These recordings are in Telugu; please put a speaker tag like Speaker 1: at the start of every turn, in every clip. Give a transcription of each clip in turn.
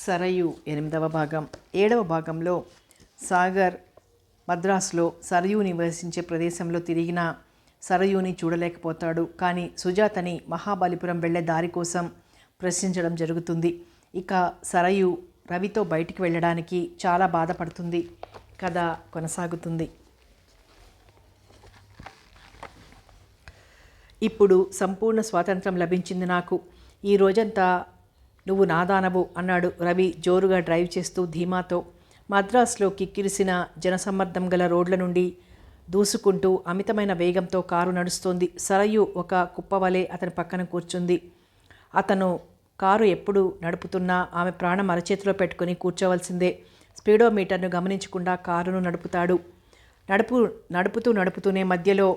Speaker 1: సరయు 8వ భాగం. 7వ భాగంలో సాగర్ మద్రాసులో సరయు నివసించే ప్రదేశంలో తిరిగిన సరయుని చూడలేకపోతాడు. కానీ సుజాతని మహాబలిపురం వెళ్లే దారి కోసం ప్రశ్నించడం జరుగుతుంది. ఇక సరయు రవితో బయటికి వెళ్ళడానికి చాలా బాధపడుతుంది. కథ కొనసాగుతుంది. ఇప్పుడు సంపూర్ణ స్వాతంత్రం లభించింది నాకు. ఈ రోజంతా నువ్వు నాదానవు అన్నాడు రవి జోరుగా డ్రైవ్ చేస్తూ ధీమాతో. మద్రాసులో కిక్కిరిసిన జనసమ్మర్దం గల రోడ్ల నుండి దూసుకుంటూ అమితమైన వేగంతో కారు నడుస్తోంది. సరయు ఒక కుప్పవలే అతని పక్కన కూర్చుంది. అతను కారు ఎప్పుడు నడుపుతున్నా ఆమె ప్రాణం అరచేతిలో పెట్టుకుని కూర్చోవలసిందే. స్పీడోమీటర్ను గమనించకుండా కారును నడుపుతాడు. నడుపుతూనే మధ్యలో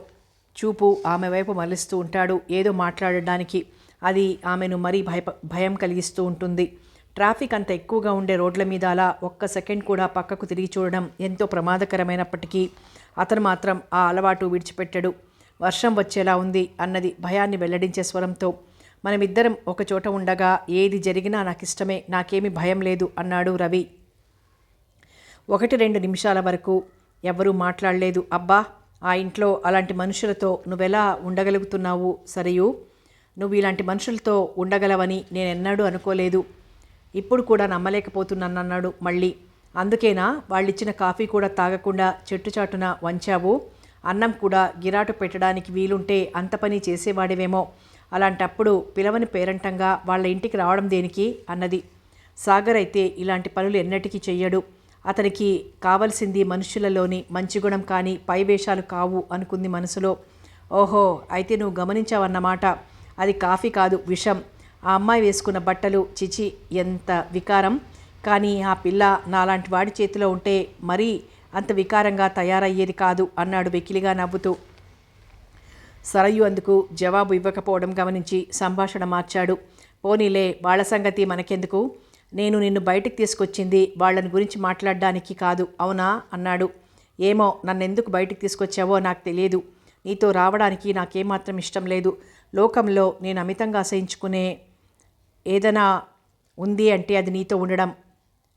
Speaker 1: చూపు ఆమె వైపు మరలిస్తూ ఉంటాడు ఏదో మాట్లాడడానికి. అది ఆమెను మరీ భయం కలిగిస్తూ ఉంటుంది. ట్రాఫిక్ అంత ఎక్కువగా ఉండే రోడ్ల మీద అలా ఒక్క సెకండ్ కూడా పక్కకు తిరిగి చూడడం ఎంతో ప్రమాదకరమైనప్పటికీ అతను మాత్రం ఆ అలవాటు విడిచిపెట్టాడు. వర్షం వచ్చేలా ఉంది అన్నది భయాన్ని వెల్లడించే స్వరంతో. మనమిద్దరం ఒకచోట ఉండగా ఏది జరిగినా నాకిష్టమే, నాకేమీ భయం లేదు అన్నాడు రవి. 1-2 నిమిషాల వరకు ఎవరూ మాట్లాడలేదు. అబ్బా, ఆ ఇంట్లో అలాంటి మనుషులతో నువ్వెలా ఉండగలుగుతున్నావు సరియు? నువ్వు ఇలాంటి మనుషులతో ఉండగలవని నేనెన్నడూ అనుకోలేదు. ఇప్పుడు కూడా నమ్మలేకపోతున్నానన్నాడు మళ్ళీ. అందుకేనా వాళ్ళిచ్చిన కాఫీ కూడా తాగకుండా చెట్టుచాటున వంచావు? అన్నం కూడా గిరాటు పెట్టడానికి వీలుంటే అంత పని చేసేవాడివేమో. అలాంటప్పుడు పిలవని పేరంటంగా వాళ్ళ ఇంటికి రావడం దేనికి అన్నది. సాగర్ అయితే ఇలాంటి పనులు ఎన్నటికీ చెయ్యడు. అతనికి కావలసింది మనుషులలోని మంచి గుణం కానీ పై వేషాలు కావు అనుకుంది మనసులో. ఓహో, అయితే నువ్వు గమనించావన్నమాట. అది కాఫీ కాదు, విషం. ఆ అమ్మాయి వేసుకున్న బట్టలు, చిచి ఎంత వికారం. కానీ ఆ పిల్ల నాలాంటి వాడి చేతిలో ఉంటే మరీ అంత వికారంగా తయారయ్యేది కాదు అన్నాడు వెకిలిగా నవ్వుతూ. సరయు అందుకు జవాబు ఇవ్వకపోవడం గమనించి సంభాషణ మార్చాడు. పోనీలే, వాళ్ళ సంగతి మనకెందుకు. నేను నిన్ను బయటికి తీసుకొచ్చింది వాళ్ళని గురించి మాట్లాడడానికి కాదు, అవునా అన్నాడు. ఏమో, నన్నెందుకు బయటికి తీసుకొచ్చావో నాకు తెలియదు. నీతో రావడానికి నాకేమాత్రం ఇష్టం లేదు. లోకంలో నేను అమితంగా అసహించుకునే ఏదైనా ఉంది అంటే అది నీతో ఉండడం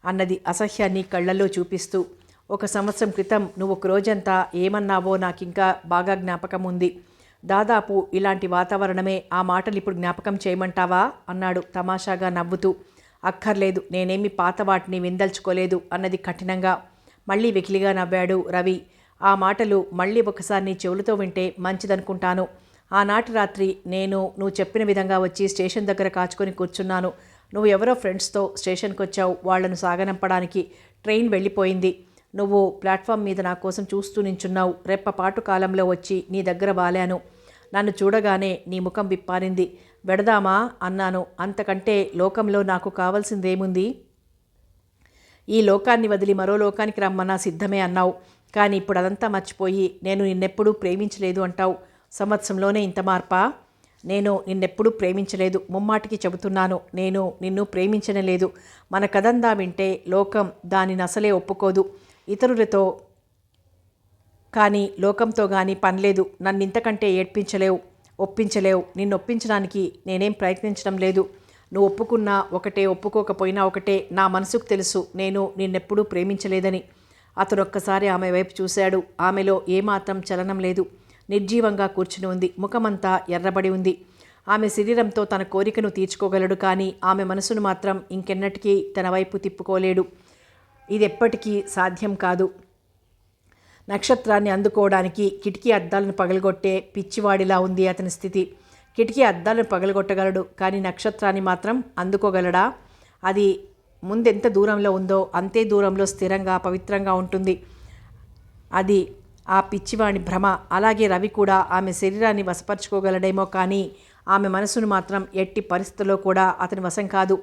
Speaker 1: అన్నది అసహ్యాన్ని కళ్ళల్లో చూపిస్తూ. 1 సంవత్సరం క్రితం నువ్వు ఒక రోజంతా ఏమన్నావో నాకింకా బాగా జ్ఞాపకం ఉంది. దాదాపు ఇలాంటి వాతావరణమే. ఆ మాటలు ఇప్పుడు జ్ఞాపకం చేయమంటావా అన్నాడు తమాషాగా నవ్వుతూ. అక్కర్లేదు, నేనేమి పాత వాటిని విందల్చుకోలేదు అన్నది కఠినంగా. మళ్ళీ వెకిలిగా నవ్వాడు రవి. ఆ మాటలు మళ్ళీ ఒకసారి నీ చెవులతో వింటే మంచిదనుకుంటాను. ఆనాటి రాత్రి నువ్వు చెప్పిన విధంగా వచ్చి స్టేషన్ దగ్గర కాచుకొని కూర్చున్నాను. నువ్వు ఎవరో ఫ్రెండ్స్తో స్టేషన్కి వచ్చావు వాళ్లను సాగనంపడానికి. ట్రైన్ వెళ్ళిపోయింది. నువ్వు ప్లాట్ఫామ్ మీద నా కోసం చూస్తూ నించున్నావు. రెప్పపాటు కాలంలో వచ్చి నీ దగ్గర వాలాను. నన్ను చూడగానే నీ ముఖం విప్పారింది. వెడదామా అన్నాను. అంతకంటే లోకంలో నాకు కావాల్సిందేముంది? ఈ లోకాన్ని వదిలి మరో లోకానికి రమ్మన్నా సిద్ధమే అన్నావు. కానీ ఇప్పుడు అదంతా మర్చిపోయి నేను నిన్నెప్పుడూ ప్రేమించలేదు అంటావు. సంవత్సరంలోనే ఇంత మార్పా? నేను నిన్నెప్పుడూ ప్రేమించలేదు. ముమ్మాటికి చెబుతున్నాను, నేను నిన్ను ప్రేమించనే లేదు. మన కథందా వింటే లోకం దానిని అసలే ఒప్పుకోదు. ఇతరులతో కానీ లోకంతో కానీ పనిలేదు. నన్నింతకంటే ఒప్పించలేవు. నిన్ను ఒప్పించడానికి నేనేం ప్రయత్నించడం లేదు. నువ్వు ఒప్పుకున్నా ఒకటే, ఒప్పుకోకపోయినా ఒకటే. నా మనసుకు తెలుసు నేను నిన్నెప్పుడూ ప్రేమించలేదని. అతను ఒక్కసారి ఆమె వైపు చూశాడు. ఆమెలో ఏమాత్రం చలనం లేదు. నిర్జీవంగా కూర్చుని ఉంది. ముఖమంతా ఎర్రబడి ఉంది. ఆమె శరీరంతో తన కోరికను తీర్చుకోగలడు, కానీ ఆమె మనసును మాత్రం ఇంకెన్నటికీ తన వైపు తిప్పుకోలేడు. ఇది ఎప్పటికీ సాధ్యం కాదు. నక్షత్రాన్ని అందుకోవడానికి కిటికీ అద్దాలను పగలగొట్టే పిచ్చివాడిలా ఉంది అతని స్థితి. కిటికీ అద్దాలను పగలగొట్టగలడు, కానీ నక్షత్రాన్ని మాత్రం అందుకోగలడా? అది ముందెంత దూరంలో ఉందో అంతే దూరంలో స్థిరంగా పవిత్రంగా ఉంటుంది. అది ఆ పిచ్చివాడి భ్రమ. అలాగే రవి కూడా ఆమె శరీరాన్ని వశపరుచుకోగలడేమో, కానీ ఆమె మనసును మాత్రం ఎట్టి పరిస్థితుల్లో కూడా అతని వశం కాదు.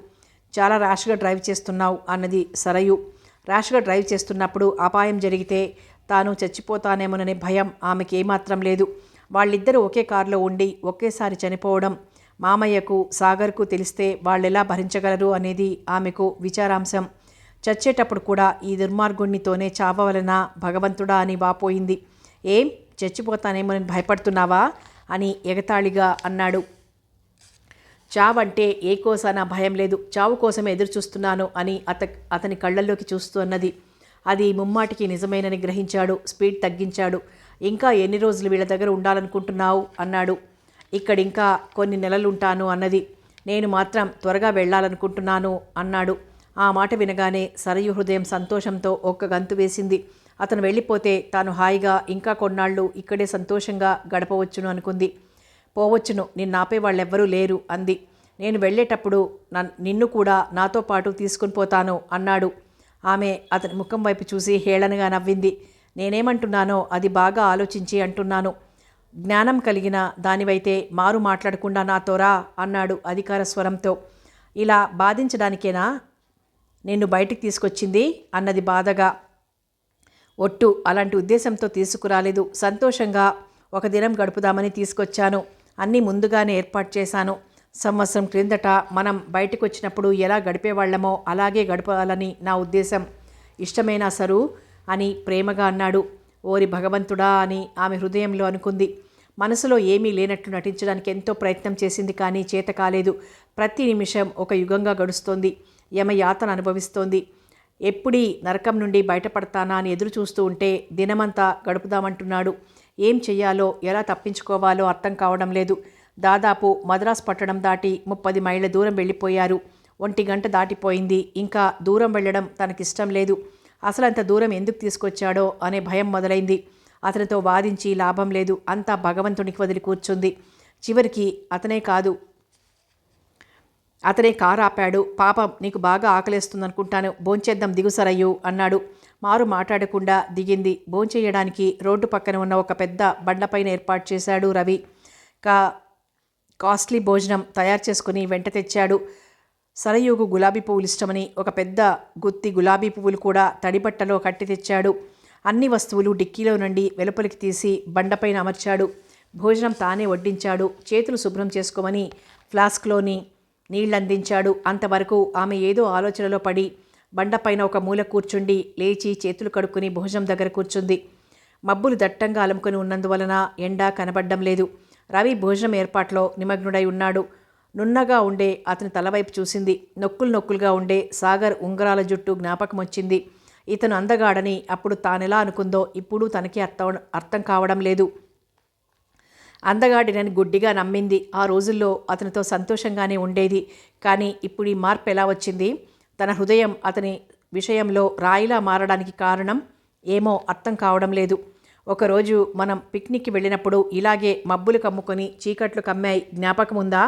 Speaker 1: చాలా ర్యాష్గా డ్రైవ్ చేస్తున్నావు అన్నది సరయు. ర్యాష్గా డ్రైవ్ చేస్తున్నప్పుడు అపాయం జరిగితే తాను చచ్చిపోతానేమోననే భయం ఆమెకి ఏమాత్రం లేదు. వాళ్ళిద్దరూ ఒకే కారులో ఉండి ఒకేసారి చనిపోవడం మామయ్యకు సాగర్కు తెలిస్తే వాళ్ళెలా భరించగలరు అనేది ఆమెకు విచారాంశం. చచ్చేటప్పుడు కూడా ఈ దుర్మార్గుణ్ణితోనే చావవలన భగవంతుడా అని వాపోయింది. ఏం, చచ్చిపోతానేమోనని భయపడుతున్నావా అని ఎగతాళిగా అన్నాడు. చావంటే ఏ కోసానా భయం లేదు, చావు కోసమే ఎదురు చూస్తున్నాను అని అతని కళ్ళల్లోకి చూస్తూ అన్నది. అది ముమ్మాటికి నిజమేనని గ్రహించాడు. స్పీడ్ తగ్గించాడు. ఇంకా ఎన్ని రోజులు వీళ్ళ దగ్గర ఉండాలనుకుంటున్నావు అన్నాడు. ఇక్కడింకా కొన్ని నెలలుంటాను అన్నది. నేను మాత్రం త్వరగా వెళ్ళాలనుకుంటున్నాను అన్నాడు. ఆ మాట వినగానే సరయు హృదయం సంతోషంతో ఒక్క గంతు వేసింది. అతను వెళ్ళిపోతే తాను హాయిగా ఇంకా కొన్నాళ్ళు ఇక్కడే సంతోషంగా గడపవచ్చును అనుకుంది. పోవచ్చును, నిన్నాపే వాళ్ళెవ్వరూ లేరు అంది. నేను వెళ్ళేటప్పుడు నిన్ను కూడా నాతో పాటు తీసుకుని పోతాను అన్నాడు. ఆమె అతని ముఖం వైపు చూసి హేళనగా నవ్వింది. నేనేమంటున్నానో అది బాగా ఆలోచించి అంటున్నాను. జ్ఞానం కలిగిన దానివైతే మారు మాట్లాడకుండా నాతో రా అన్నాడు అధికార స్వరంతో. ఇలా బాధించడానికేనా నిన్ను బయటికి తీసుకొచ్చింది అన్నది బాధగా. ఒట్టు, అలాంటి ఉద్దేశంతో తీసుకురాలేదు. సంతోషంగా ఒక దినం గడుపుదామని తీసుకొచ్చాను. అన్నీ ముందుగానే ఏర్పాటు చేశాను. సంవత్సరం క్రిందట మనం బయటకు వచ్చినప్పుడు ఎలా గడిపేవాళ్లమో అలాగే గడపాలని నా ఉద్దేశం. ఇష్టమేనా సరు అని ప్రేమగా అన్నాడు. ఓరి భగవంతుడా అని ఆమె హృదయంలో అనుకుంది. మనసులో ఏమీ లేనట్లు నటించడానికి ఎంతో ప్రయత్నం చేసింది, కానీ చేత కాలేదు. ప్రతి నిమిషం ఒక యుగంగా గడుస్తోంది. యమయాతన అనుభవిస్తోంది. ఎప్పుడీ నరకం నుండి బయటపడతానా అని ఎదురు చూస్తూ ఉంటే దినమంతా గడుపుదామంటున్నాడు. ఏం చెయ్యాలో, ఎలా తప్పించుకోవాలో అర్థం కావడం లేదు. దాదాపు మద్రాస్ పట్టణం దాటి 30 మైళ్ళ దూరం వెళ్ళిపోయారు. 1 గంట దాటిపోయింది. ఇంకా దూరం వెళ్ళడం తనకిష్టం లేదు. అసలు అంత దూరం ఎందుకు తీసుకొచ్చాడో అనే భయం మొదలైంది. అతనితో వాదించి లాభం లేదు. అంతా భగవంతునికి వదిలి కూర్చుంది. చివరికి అతనే కారు ఆపాడు. పాపం, నీకు బాగా ఆకలేస్తుందనుకుంటాను, భోంచేద్దాం దిగు సరయ్యు అన్నాడు. మారు మాట్లాడకుండా దిగింది. భోంచేయడానికి రోడ్డు పక్కన ఉన్న ఒక పెద్ద బండపైన ఏర్పాటు చేశాడు రవి. కాస్ట్లీ భోజనం తయారు చేసుకుని వెంట తెచ్చాడు. సరయుకు గులాబీ పువ్వులు ఇష్టమని ఒక పెద్ద గుత్తి గులాబీ పువ్వులు కూడా తడిబట్టలో కట్టి తెచ్చాడు. అన్ని వస్తువులు డిక్కీలో నుండి వెలుపలికి తీసి బండపైన అమర్చాడు. భోజనం తానే వడ్డించాడు. చేతులు శుభ్రం చేసుకోమని ఫ్లాస్క్లోని నీళ్లందించాడు. అంతవరకు ఆమె ఏదో ఆలోచనలో పడి బండపైన ఒక మూల కూర్చుండి లేచి చేతులు కడుక్కుని భోజనం దగ్గర కూర్చుంది. మబ్బులు దట్టంగా అలుముకొని ఉన్నందువలన ఎండ కనబడ్డం లేదు. రవి భోజనం ఏర్పాట్లో నిమగ్నుడై ఉన్నాడు. నున్నగా ఉండే అతని తలవైపు చూసింది. నొక్కులుగా ఉండే సాగర్ ఉంగరాల జుట్టు జ్ఞాపకం వచ్చింది. ఇతను అందగాడని అప్పుడు తానెలా అనుకుందో ఇప్పుడు తనకి అర్థం కావడం లేదు. అందగాడినని గుడ్డిగా నమ్మింది. ఆ రోజుల్లో అతనితో సంతోషంగానే ఉండేది. కానీ ఇప్పుడు ఈ మార్పు ఎలా వచ్చింది? తన హృదయం అతని విషయంలో రాయిలా మారడానికి కారణం ఏమో అర్థం కావడం లేదు. ఒకరోజు మనం పిక్నిక్కి వెళ్ళినప్పుడు ఇలాగే మబ్బులు కమ్ముకొని చీకట్లు కమ్మాయి, జ్ఞాపకం ఉందా?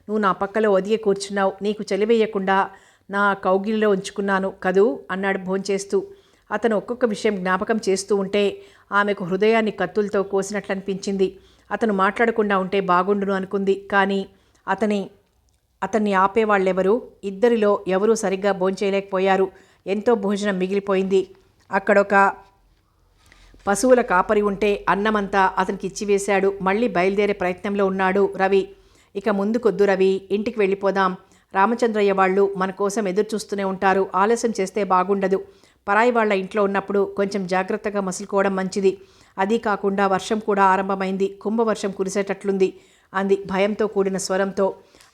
Speaker 1: నువ్వు నా పక్కలో ఒదిగి కూర్చున్నావు. నీకు చలివేయకుండా నా కౌగిలిలో ఉంచుకున్నాను కదూ అన్నాడు భోంచేస్తూ. అతను ఒక్కొక్క విషయం జ్ఞాపకం చేస్తూ ఉంటే ఆమెకు హృదయాన్ని కత్తులతో కోసినట్లు అనిపించింది. అతను మాట్లాడకుండా ఉంటే బాగుండును అనుకుంది. కానీ అతన్ని ఆపేవాళ్ళెవరు? ఇద్దరిలో ఎవరూ సరిగ్గా భోంచేయలేకపోయారు. ఎంతో భోజనం మిగిలిపోయింది. అక్కడొక పశువుల కాపరి ఉంటే అన్నమంతా అతనికి ఇచ్చివేశాడు. మళ్ళీ బయలుదేరే ప్రయత్నంలో ఉన్నాడు రవి. ఇక ముందుకొద్దు రవి, ఇంటికి వెళ్ళిపోదాం. రామచంద్రయ్య వాళ్ళు మన కోసం ఎదురు చూస్తూనే ఉంటారు. ఆలస్యం చేస్తే బాగుండదు. పరాయి వాళ్ళ ఇంట్లో ఉన్నప్పుడు కొంచెం జాగ్రత్తగా మసులుకోవడం మంచిది. అదీ కాకుండా వర్షం కూడా ఆరంభమైంది. కుంభవర్షం కురిసేటట్లుంది అంది భయంతో కూడిన స్వరంతో.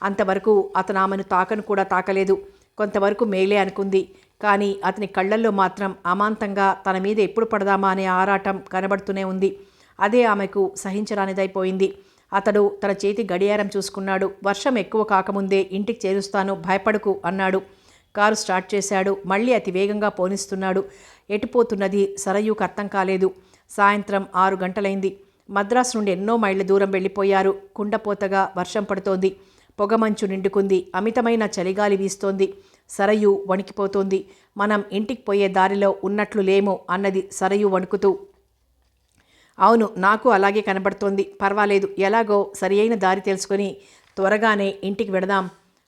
Speaker 1: అంతవరకు అతను ఆమెను తాకను కూడా తాకలేదు. కొంతవరకు మేలే అనుకుంది. కానీ అతని కళ్ళల్లో మాత్రం అమాంతంగా తన మీద ఎప్పుడు పడదామా అనే ఆరాటం కనబడుతూనే ఉంది. అదే ఆమెకు సహించరానిదైపోయింది. అతడు తన చేతి గడియారం చూసుకున్నాడు. వర్షం ఎక్కువ కాకముందే ఇంటికి చేరుస్తాను, భయపడకు అన్నాడు. కారు స్టార్ట్ చేశాడు. మళ్ళీ అతి వేగంగా పోనిస్తున్నాడు. ఎటుపోతున్నది సరయుకు అర్థం కాలేదు. సాయంత్రం 6 గంటలైంది. మద్రాసు నుండి ఎన్నో మైళ్ళ దూరం వెళ్ళిపోయారు. కుండపోతగా వర్షం పడుతోంది. పొగమంచు నిండుకుంది. అమితమైన చలిగాలి వీస్తోంది. సరయు వణికిపోతోంది. మనం ఇంటికి పోయే దారిలో ఉన్నట్లు లేము అన్నది సరయు వణుకుతూ. అవును, నాకు అలాగే కనబడుతోంది. పర్వాలేదు, ఎలాగో సరి అయిన దారి తెలుసుకొని త్వరగానే ఇంటికి వెడదాం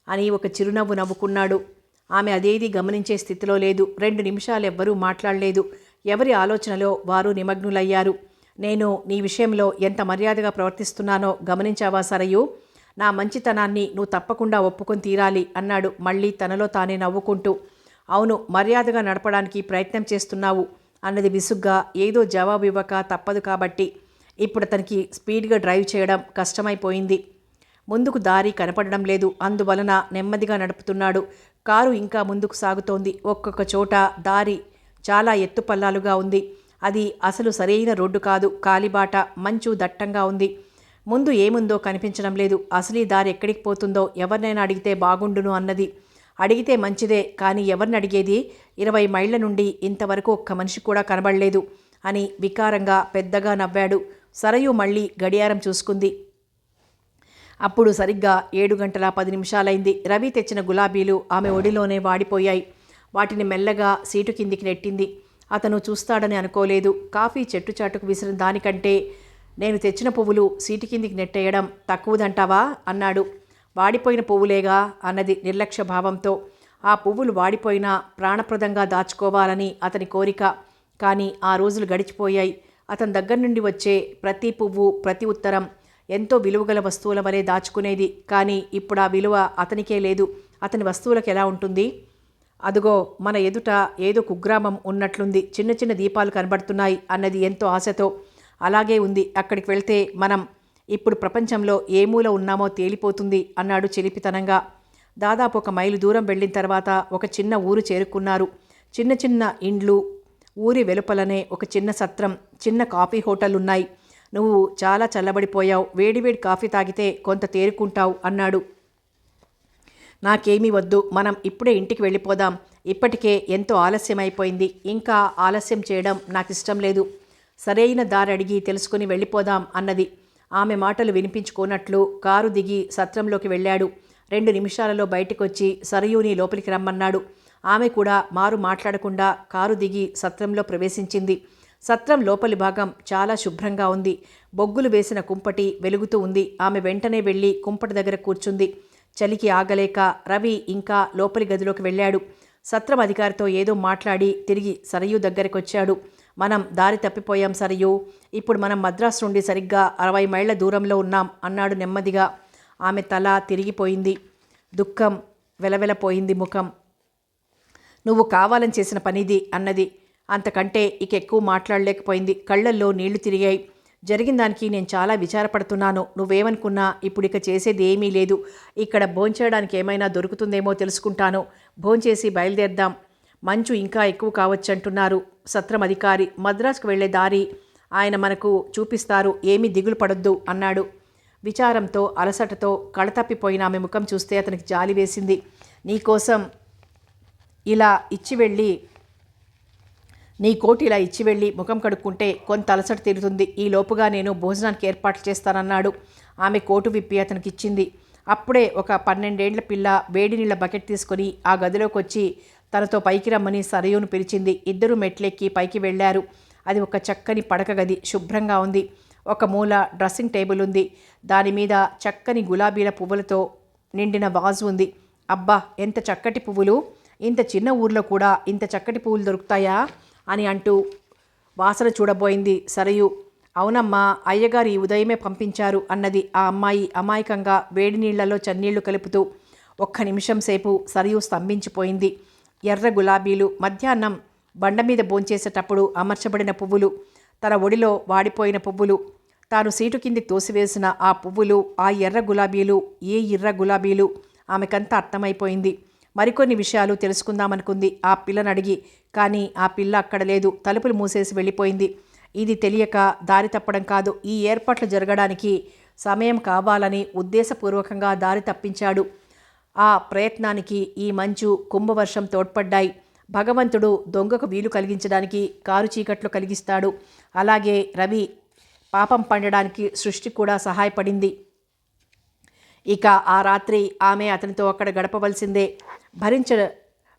Speaker 1: అని ఒక చిరునవ్వు నవ్వుకున్నాడు. ఆమె అదేది గమనించే స్థితిలో లేదు. 2 నిమిషాలు ఎవ్వరూ మాట్లాడలేదు. ఎవరి ఆలోచనలో వారు నిమగ్నులయ్యారు. నేను నీ విషయంలో ఎంత మర్యాదగా ప్రవర్తిస్తున్నానో గమనించావా సరయు? నా మంచితనాన్ని నువ్వు తప్పకుండా ఒప్పుకొని తీరాలి అన్నాడు మళ్ళీ తనలో తానే నవ్వుకుంటూ. అవును, మర్యాదగా నడపడానికి ప్రయత్నం చేస్తున్నావు అన్నది విసుగ్గా. ఏదో జవాబు ఇవ్వక తప్పదు కాబట్టి. ఇప్పుడు అతనికి స్పీడ్గా డ్రైవ్ చేయడం కష్టమైపోయింది. ముందుకు దారి కనపడడం లేదు. అందువలన నెమ్మదిగా నడుపుతున్నాడు. కారు ఇంకా ముందుకు సాగుతోంది. ఒక్కొక్క చోట దారి చాలా ఎత్తుపల్లాలుగా ఉంది. అది అసలు సరైన రోడ్డు కాదు, కాలిబాట. మంచు దట్టంగా ఉంది. ముందు ఏముందో కనిపించడం లేదు. అసలు ఈ దారి ఎక్కడికి పోతుందో ఎవరినైనా అడిగితే బాగుండును అన్నది. అడిగితే మంచిదే, కానీ ఎవరిని అడిగేది? 20 మైళ్ళ నుండి ఇంతవరకు ఒక్క మనిషి కూడా కనబడలేదు అని వికారంగా పెద్దగా నవ్వాడు. సరయు మళ్ళీ గడియారం చూసుకుంది. అప్పుడు సరిగ్గా 7:10 రవి తెచ్చిన గులాబీలు ఆమె ఒడిలోనే వాడిపోయాయి. వాటిని మెల్లగా సీటు కిందికి నెట్టింది. అతను చూస్తాడని అనుకోలేదు. కాఫీ చెట్టు చాటుకు విసిరిన దానికంటే నేను తెచ్చిన పువ్వులు సీటు కిందికి నెట్టేయడం తక్కువదంటావా అన్నాడు. వాడిపోయిన పువ్వులేగా అన్నది నిర్లక్ష్య భావంతో. ఆ పువ్వులు వాడిపోయినా ప్రాణప్రదంగా దాచుకోవాలని అతని కోరిక. కానీ ఆ రోజులు గడిచిపోయాయి. అతని దగ్గర నుండి వచ్చే ప్రతి పువ్వు, ప్రతి ఉత్తరం ఎంతో విలువగల వస్తువుల వలె దాచుకునేది. కానీ ఇప్పుడు ఆ విలువ అతనికే లేదు. అతని వస్తువులకు ఎలా ఉంటుంది? అదుగో మన ఎదుట ఏదో కుగ్రామం ఉన్నట్లుంది. చిన్న చిన్న దీపాలు కనబడుతున్నాయి అన్నది ఎంతో ఆశతో. అలాగే ఉంది. అక్కడికి వెళ్తే మనం ఇప్పుడు ప్రపంచంలో ఏ మూల ఉన్నామో తేలిపోతుంది అన్నాడు చిలిపితనంగా. దాదాపు 1 మైలు దూరం వెళ్ళిన తర్వాత ఒక చిన్న ఊరు చేరుకున్నారు. చిన్న చిన్న ఇండ్లు, ఊరి వెలుపలనే ఒక చిన్న సత్రం, చిన్న కాఫీ హోటల్ ఉన్నాయి. నువ్వు చాలా చల్లబడిపోయావు. వేడివేడి కాఫీ తాగితే కొంత తేరుకుంటావు అన్నాడు. నాకేమీ వద్దు, మనం ఇప్పుడే ఇంటికి వెళ్ళిపోదాం. ఇప్పటికే ఎంతో ఆలస్యమైపోయింది. ఇంకా ఆలస్యం చేయడం నాకు ఇష్టం లేదు. సరైన దారి అడిగి తెలుసుకుని వెళ్ళిపోదాం అన్నది. ఆమె మాటలు వినిపించుకోనట్లు కారు దిగి సత్రంలోకి వెళ్ళాడు. 2 నిమిషాలలో బయటకొచ్చి సరయూని లోపలికి రమ్మన్నాడు. ఆమె కూడా మారు మాట్లాడకుండా కారు దిగి సత్రంలో ప్రవేశించింది. సత్రం లోపలి భాగం చాలా శుభ్రంగా ఉంది. బొగ్గులు వేసిన కుంపటి వెలుగుతూ ఉంది. ఆమె వెంటనే వెళ్ళి కుంపటి దగ్గర కూర్చుంది. చలికి ఆగలేక రవి ఇంకా లోపలి గదిలోకి వెళ్ళాడు. సత్రం అధికారితో ఏదో మాట్లాడి తిరిగి సరయూ దగ్గరకొచ్చాడు. మనం దారి తప్పిపోయాం సరయూ. ఇప్పుడు మనం మద్రాసు నుండి సరిగ్గా 60 మైళ్ళ దూరంలో ఉన్నాం అన్నాడు నెమ్మదిగా. ఆమె తల తిరిగిపోయింది. దుఃఖం వెలవెలపోయింది ముఖం. నువ్వు కావాలని చేసిన పనిది అన్నది. అంతకంటే ఇక ఎక్కువ మాట్లాడలేకపోయింది. కళ్ళల్లో నీళ్లు తిరిగాయి. జరిగిన దానికి నేను చాలా విచారపడుతున్నాను. నువ్వేమనుకున్నా ఇప్పుడు ఇక చేసేది ఏమీ లేదు. ఇక్కడ భోంచేయడానికి ఏమైనా దొరుకుతుందేమో తెలుసుకుంటాను. భోంచేసి బయలుదేరదాం. మంచు ఇంకా ఎక్కువ కావచ్చంటున్నారు సత్రం అధికారి. మద్రాసుకు వెళ్లే దారి ఆయన మనకు చూపిస్తారు. ఏమీ దిగులు పడొద్దు అన్నాడు. విచారంతో అలసటతో కళతప్పిపోయిన ఆమె ముఖం చూస్తే అతనికి జాలి వేసింది. నీకోసం ఇలా ఇచ్చి వెళ్ళి నీ కోటు ఇలా ఇచ్చి వెళ్ళి ముఖం కడుక్కుంటే కొంత అలసట తీరుతుంది. ఈ లోపుగా నేను భోజనానికి ఏర్పాట్లు చేస్తానన్నాడు. ఆమె కోటు విప్పి అతనికి ఇచ్చింది. అప్పుడే ఒక 12 ఏళ్ల పిల్ల వేడి నీళ్ల బకెట్ తీసుకుని ఆ గదిలోకి వచ్చి తనతో పైకి రమ్మని సరయూను పిలిచింది. ఇద్దరు మెట్లెక్కి పైకి వెళ్లారు. అది ఒక చక్కని పడక గది. శుభ్రంగా ఉంది. ఒక మూల డ్రెస్సింగ్ టేబుల్ ఉంది. దాని మీద చక్కని గులాబీల పువ్వులతో నిండిన వాజు ఉంది. అబ్బా, ఎంత చక్కటి పువ్వులు! ఇంత చిన్న ఊర్లో కూడా ఇంత చక్కటి పువ్వులు దొరుకుతాయా అని అంటూ వాసన చూడబోయింది సరయు. అవునమ్మా, అయ్యగారు ఈ ఉదయమే పంపించారు అన్నది ఆ అమ్మాయి అమాయకంగా వేడి నీళ్లలో చన్నీళ్లు కలుపుతూ. 1 నిమిషం సేపు సరయు స్తంభించిపోయింది. ఎర్ర గులాబీలు, మధ్యాహ్నం బండ మీద భోంచేసేటప్పుడు అమర్చబడిన పువ్వులు, తన ఒడిలో వాడిపోయిన పువ్వులు, తాను సీటు కింది తోసివేసిన ఆ పువ్వులు, ఆ ఎర్ర గులాబీలు, ఏ ఎర్ర గులాబీలు ఆమెకంతా అర్థమైపోయింది. మరికొన్ని విషయాలు తెలుసుకుందామనుకుంది ఆ పిల్లని అడిగి. కానీ ఆ పిల్ల అక్కడ లేదు. తలుపులు మూసేసి వెళ్ళిపోయింది. ఇది తెలియక దారి తప్పడం కాదు, ఈ ఏర్పాట్లు జరగడానికి సమయం కావాలని ఉద్దేశపూర్వకంగా దారి తప్పించాడు. ఆ ప్రయత్నానికి ఈ మంచు, కుంభవర్షం తోడ్పడ్డాయి. భగవంతుడు దొంగకు వీలు కలిగించడానికి కారు చీకట్లు కలిగిస్తాడు. అలాగే రవి పాపం పండడానికి సృష్టి కూడా సహాయపడింది. ఇక ఆ రాత్రి ఆమె అతనితో అక్కడ గడపవలసిందే.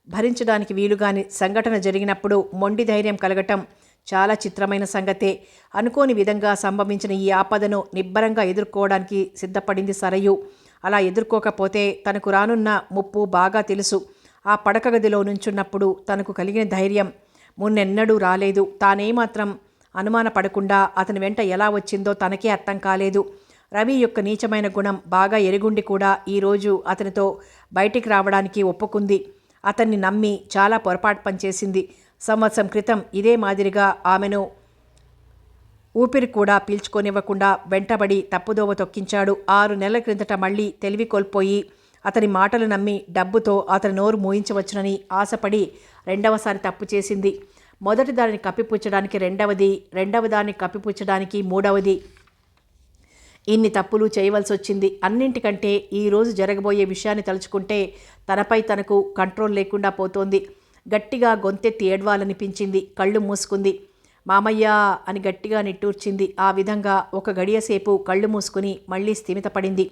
Speaker 1: భరించడానికి వీలుగాని సంఘటన జరిగినప్పుడు మొండి ధైర్యం కలగటం చాలా చిత్రమైన సంగతే. అనుకోని విధంగా సంభవించిన ఈ ఆపదను నిబ్బరంగా ఎదుర్కోవడానికి సిద్ధపడింది సరయు. అలా ఎదుర్కోకపోతే తనకు రానున్న ముప్పు బాగా తెలుసు. ఆ పడక గదిలో నుంచున్నప్పుడు తనకు కలిగిన ధైర్యం మున్నెన్నడూ రాలేదు. తానేమాత్రం అనుమానపడకుండా అతని వెంట ఎలా వచ్చిందో తనకే అర్థం కాలేదు. రవి యొక్క నీచమైన గుణం బాగా ఎరుగుండి కూడా ఈరోజు అతనితో బయటికి రావడానికి ఒప్పుకుంది. అతన్ని నమ్మి చాలా పొరపాటు పనిచేసింది. సంవత్సరం క్రితం ఇదే మాదిరిగా ఆమెను ఊపిరి కూడా పీల్చుకోనివ్వకుండా వెంటబడి తప్పుదోవ తొక్కించాడు. 6 నెలల క్రిందట మళ్ళీ తెలివి కోల్పోయి అతని మాటలు నమ్మి డబ్బుతో అతని నోరు మూయించవచ్చునని ఆశపడి రెండవసారి తప్పు చేసింది. మొదటి దానిని కప్పిపుచ్చడానికి రెండవది, రెండవ దాన్ని కప్పిపుచ్చడానికి మూడవది. ఇన్ని తప్పులు చేయవలసి వచ్చింది. అన్నింటికంటే ఈరోజు జరగబోయే విషయాన్ని తలుచుకుంటే తనపై తనకు కంట్రోల్ లేకుండా పోతోంది. గట్టిగా గొంతెత్తి ఏడ్వాలనిపించింది. కళ్ళు మూసుకుంది. మామయ్య అని గట్టిగా నిట్టూర్చింది. ఆ విధంగా ఒక గడియసేపు కళ్ళు మూసుకుని మళ్ళీ స్థిమితపడింది.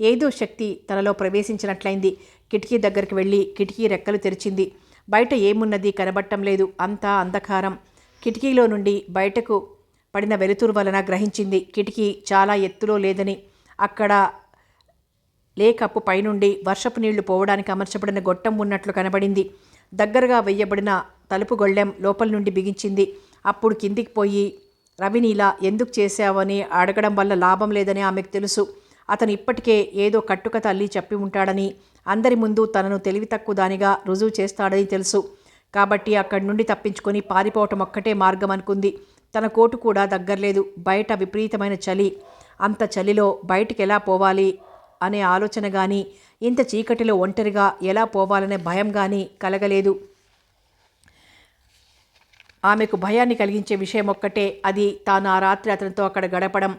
Speaker 1: ఏదో శక్తి తనలో ప్రవేశించినట్లయింది. కిటికీ దగ్గరికి వెళ్ళి కిటికీ రెక్కలు తెరిచింది. బయట ఏమున్నది కనబట్టం లేదు. అంతా అంధకారం. కిటికీలో నుండి బయటకు పడిన వెలుతురు వలన గ్రహించింది కిటికీ చాలా ఎత్తులో లేదని. అక్కడ లేకప్పు పైనుండి వర్షపు నీళ్లు పోవడానికి అమర్చబడిన గొట్టం ఉన్నట్లు కనబడింది. దగ్గరగా వెయ్యబడిన తలుపు గొళ్ళెం లోపల నుండి బిగించింది. అప్పుడు కిందికి పోయి రవినీలా ఎందుకు చేశావని అడగడం వల్ల లాభం లేదని ఆమెకు తెలుసు. అతను ఇప్పటికే ఏదో కట్టుకథ అల్లి చెప్పి ఉంటాడని, అందరి ముందు తనను తెలివి తక్కువ దానిగా రుజువు చేస్తాడని తెలుసు. కాబట్టి అక్కడి నుండి తప్పించుకొని పారిపోవటం ఒక్కటే మార్గం అనుకుంది. తన కోటు కూడా దగ్గరలేదు. బయట విపరీతమైన చలి. అంత చలిలో బయటికి ఎలా పోవాలి అనే ఆలోచన కానీ, ఇంత చీకటిలో ఒంటరిగా ఎలా పోవాలనే భయం కానీ కలగలేదు. ఆమెకు భయాన్ని కలిగించే విషయం ఒక్కటే, అది తాను ఆ రాత్రి అతనితో అక్కడ గడపడం.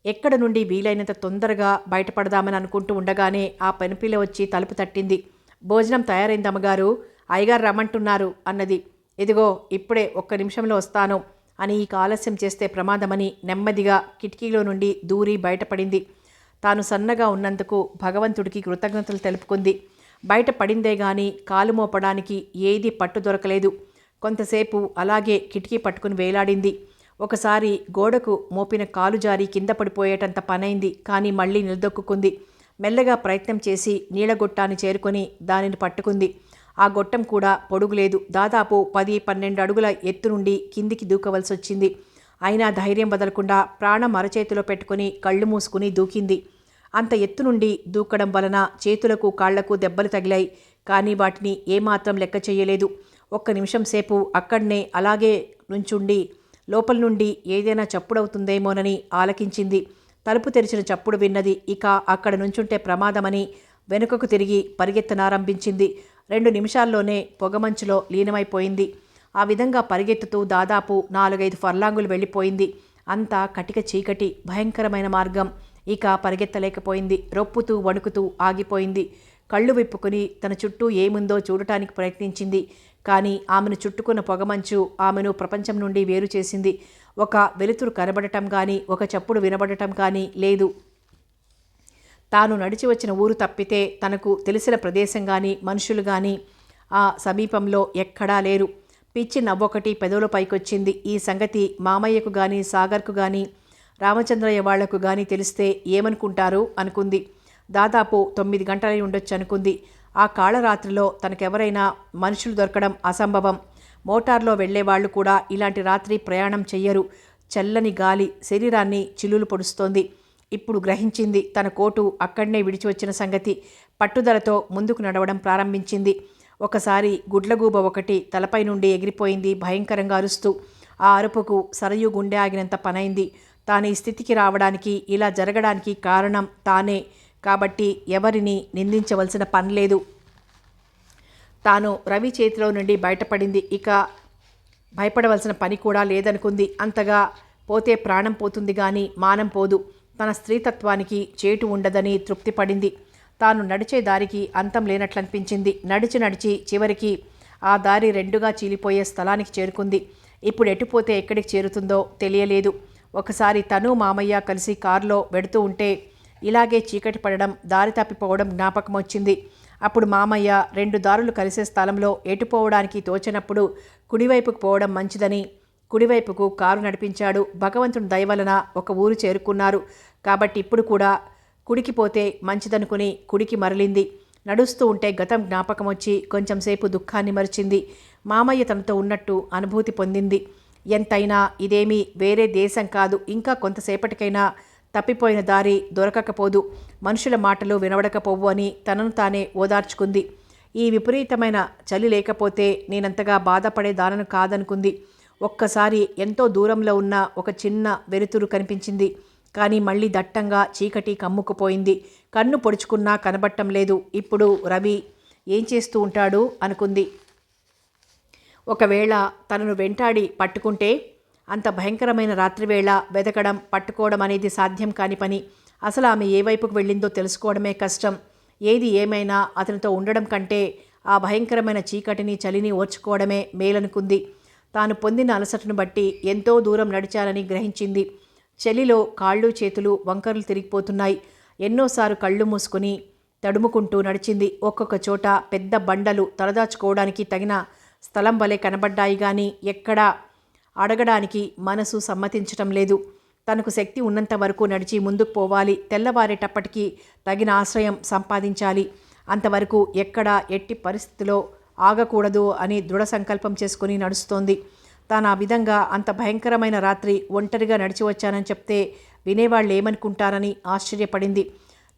Speaker 1: ఎక్కడ నుండి వీలైనంత తొందరగా బయటపడదామని అనుకుంటూ ఉండగానే ఆ పెనుపిల్ల వచ్చి తలుపు తట్టింది. భోజనం తయారైందమ్మగారు, అయ్యగారు రమ్మంటున్నారు అన్నది. ఇదిగో ఇప్పుడే 1 నిమిషంలో వస్తాను అని, ఈ ఆలస్యం చేస్తే ప్రమాదమని నెమ్మదిగా కిటికీలో నుండి దూరి బయటపడింది. తాను సన్నగా ఉన్నందుకు భగవంతుడికి కృతజ్ఞతలు తెలుపుకుంది. బయట పడిందే గాని కాలు మోపడానికి ఏదీ పట్టు దొరకలేదు. కొంతసేపు అలాగే కిటికీ పట్టుకుని వేలాడింది. ఒకసారి గోడకు మోపిన కాలు జారి కింద పడిపోయేటంత పనైంది. కానీ మళ్ళీ నిలదొక్కుంది. మెల్లగా ప్రయత్నం చేసి నీళ్ళగొట్టాన్ని చేరుకొని దానిని పట్టుకుంది. ఆ గొట్టం కూడా పొడుగులేదు. దాదాపు 10-12 అడుగుల ఎత్తు నుండి కిందికి దూకవలసి వచ్చింది. అయినా ధైర్యం వదలకుండా ప్రాణం అరచేతిలో పెట్టుకుని కళ్ళు మూసుకుని దూకింది. అంత ఎత్తు నుండి దూకడం వలన చేతులకు కాళ్లకు దెబ్బలు తగిలాయి. కానీ వాటిని ఏమాత్రం లెక్క చేయలేదు. 1 నిమిషం సేపు అక్కడనే అలాగే నుంచుండి లోపల నుండి ఏదైనా చప్పుడవుతుందేమోనని ఆలకించింది. తలుపు తెరిచిన చప్పుడు విన్నది. ఇక అక్కడ నుంచుంటే ప్రమాదమని వెనుకకు తిరిగి పరిగెత్తనారంభించింది. 2 నిమిషాల్లోనే పొగమంచులో లీనమైపోయింది. ఆ విధంగా పరిగెత్తుతూ దాదాపు 4-5 ఫర్లాంగులు వెళ్ళిపోయింది. అంతా కటిక చీకటి, భయంకరమైన మార్గం. ఇక పరిగెత్తలేకపోయింది. రొప్పుతూ వణుకుతూ ఆగిపోయింది. కళ్ళు విప్పుకుని తన చుట్టూ ఏముందో చూడటానికి ప్రయత్నించింది. కానీ ఆమెను చుట్టుకున్న పొగమంచు ఆమెను ప్రపంచం నుండి వేరు చేసింది. ఒక వెలుతురు కనబడటం కానీ, ఒక చప్పుడు వినబడటం కానీ లేదు. తాను నడిచి వచ్చిన ఊరు తప్పితే తనకు తెలిసిన ప్రదేశం కానీ, మనుషులు కానీ ఆ సమీపంలో ఎక్కడా లేరు. పిచ్చి నవ్వొకటి పెదవుల పైకొచ్చింది. ఈ సంగతి మామయ్యకు కానీ, సాగర్కు కానీ, రామచంద్రయ్య వాళ్లకు కానీ తెలిస్తే ఏమనుకుంటారు అనుకుంది. దాదాపు 9 గంటలై ఉండొచ్చు అనుకుంది. ఆ కాళరాత్రిలో తనకెవరైనా మనుషులు దొరకడం అసంభవం. మోటార్లో వెళ్లేవాళ్లు కూడా ఇలాంటి రాత్రి ప్రయాణం చెయ్యరు. చల్లని గాలి శరీరాన్ని చిల్లులు పొడుస్తోంది. ఇప్పుడు గ్రహించింది తన కోటు అక్కడనే విడిచి వచ్చిన సంగతి. పట్టుదలతో ముందుకు నడవడం ప్రారంభించింది. ఒకసారి గుడ్లగూబ ఒకటి తలపై నుండి ఎగిరిపోయింది భయంకరంగా అరుస్తూ. ఆ అరుపుకు సరయు గుండె ఆగినంత పనైంది. తాను ఈ స్థితికి రావడానికి, ఇలా జరగడానికి కారణం తానే కాబట్టి ఎవరిని నిందించవలసిన పనిలేదు. తాను రవి చేతిలో నుండి బయటపడింది. ఇక భయపడవలసిన పని కూడా లేదనుకుంది. అంతగా పోతే ప్రాణం పోతుంది కానీ మానం పోదు. తన స్త్రీతత్వానికి చేటు ఉండదని తృప్తి పడింది. తాను నడిచే దారికి అంతం లేనట్లనిపించింది. నడిచి చివరికి ఆ దారి 2గా చీలిపోయే స్థలానికి చేరుకుంది. ఇప్పుడు ఎటుపోతే ఎక్కడికి చేరుతుందో తెలియలేదు. ఒకసారి తను మామయ్య కలిసి కారులో వెడుతూ ఉంటే ఇలాగే చీకటి పడడం, దారి తప్పిపోవడం జ్ఞాపకం వచ్చింది. అప్పుడు మామయ్య 2 దారులు కలిసే స్థలంలో ఎటుపోవడానికి తోచినప్పుడు కుడివైపుకు పోవడం మంచిదని కుడివైపుకు కారు నడిపించాడు. భగవంతుని దయవలన ఒక ఊరు చేరుకున్నారు. కాబట్టి ఇప్పుడు కూడా కుడికి పోతే మంచిదనుకుని కుడికి మరలింది. నడుస్తూ ఉంటే గతం జ్ఞాపకం వచ్చి కొంచెంసేపు దుఃఖాన్ని మరిచింది. మామయ్య తనతో ఉన్నట్టు అనుభూతి పొందింది. ఎంతైనా ఇదేమీ వేరే దేశం కాదు. ఇంకా కొంతసేపటికైనా తప్పిపోయిన దారి దొరకకపోదు, మనుషుల మాటలు వినబడకపోవు అని తనను తానే ఓదార్చుకుంది. ఈ విపరీతమైన చలి లేకపోతే నేనంతగా బాధపడేదానను కాదనుకుంది. ఒక్కసారి ఎంతో దూరంలో ఉన్న ఒక చిన్న వెలుతురు కనిపించింది. కానీ మళ్ళీ దట్టంగా చీకటి కమ్ముకుపోయింది. కన్ను పొడుచుకున్నా కనబట్టం లేదు. ఇప్పుడు రవి ఏం చేస్తూ ఉంటాడు అనుకుంది. ఒకవేళ తనను వెంటాడి పట్టుకుంటే అంత భయంకరమైన రాత్రివేళ వెతకడం పట్టుకోవడం అనేది సాధ్యం కాని పని. అసలు ఆమె ఏ వైపుకు వెళ్ళిందో తెలుసుకోవడమే కష్టం. ఏది ఏమైనా అతనితో ఉండడం కంటే ఆ భయంకరమైన చీకటిని చలిని ఓర్చుకోవడమే మేలనుకుంది. తాను పొందిన అలసటను బట్టి ఎంతో దూరం నడిచానని గ్రహించింది. చలిలో కాళ్ళు చేతులు వంకరలు తిరిగిపోతున్నాయి. ఎన్నోసార్లు కళ్ళు మూసుకుని తడుముకుంటూ నడిచింది. ఒక్కొక్క చోట పెద్ద బండలు తలదాచుకోవడానికి తగిన స్థలం వలె కనబడ్డాయి. కానీ ఎక్కడా అడగడానికి మనసు సమ్మతించటం లేదు. తనకు శక్తి ఉన్నంత వరకు నడిచి ముందుకు పోవాలి. తెల్లవారేటప్పటికీ తగిన ఆశ్రయం సంపాదించాలి. అంతవరకు ఎక్కడా ఎట్టి పరిస్థితిలో ఆగకూడదు అని దృఢ సంకల్పం చేసుకుని నడుస్తోంది. తాను ఆ విధంగా అంత భయంకరమైన రాత్రి ఒంటరిగా నడిచి వచ్చానని చెప్తే వినేవాళ్ళు ఏమనుకుంటారని ఆశ్చర్యపడింది.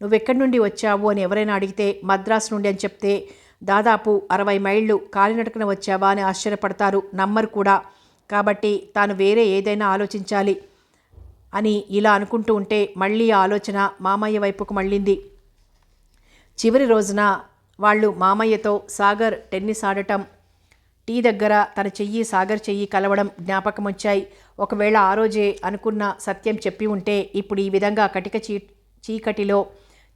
Speaker 1: నువ్వెక్కడి నుండి వచ్చావు అని ఎవరైనా అడిగితే మద్రాసు నుండి అని చెప్తే దాదాపు 60 మైళ్ళు కాలినడకన వచ్చావా అని ఆశ్చర్యపడతారు. నమ్మరు కూడా. కాబట్టి తాను వేరే ఏదైనా ఆలోచించాలి అని ఇలా అనుకుంటూ ఉంటే మళ్ళీ ఆ ఆలోచన మామయ్య వైపుకు మళ్ళింది. చివరి రోజున వాళ్ళు మామయ్యతో సాగర్ టెన్నిస్ ఆడటం, టీ దగ్గర తన చెయ్యి సాగర్ చెయ్యి కలవడం జ్ఞాపకం వచ్చాయి. ఒకవేళ ఆ రోజే అనుకున్న సత్యం చెప్పి ఉంటే ఇప్పుడు ఈ విధంగా కటిక చీకటిలో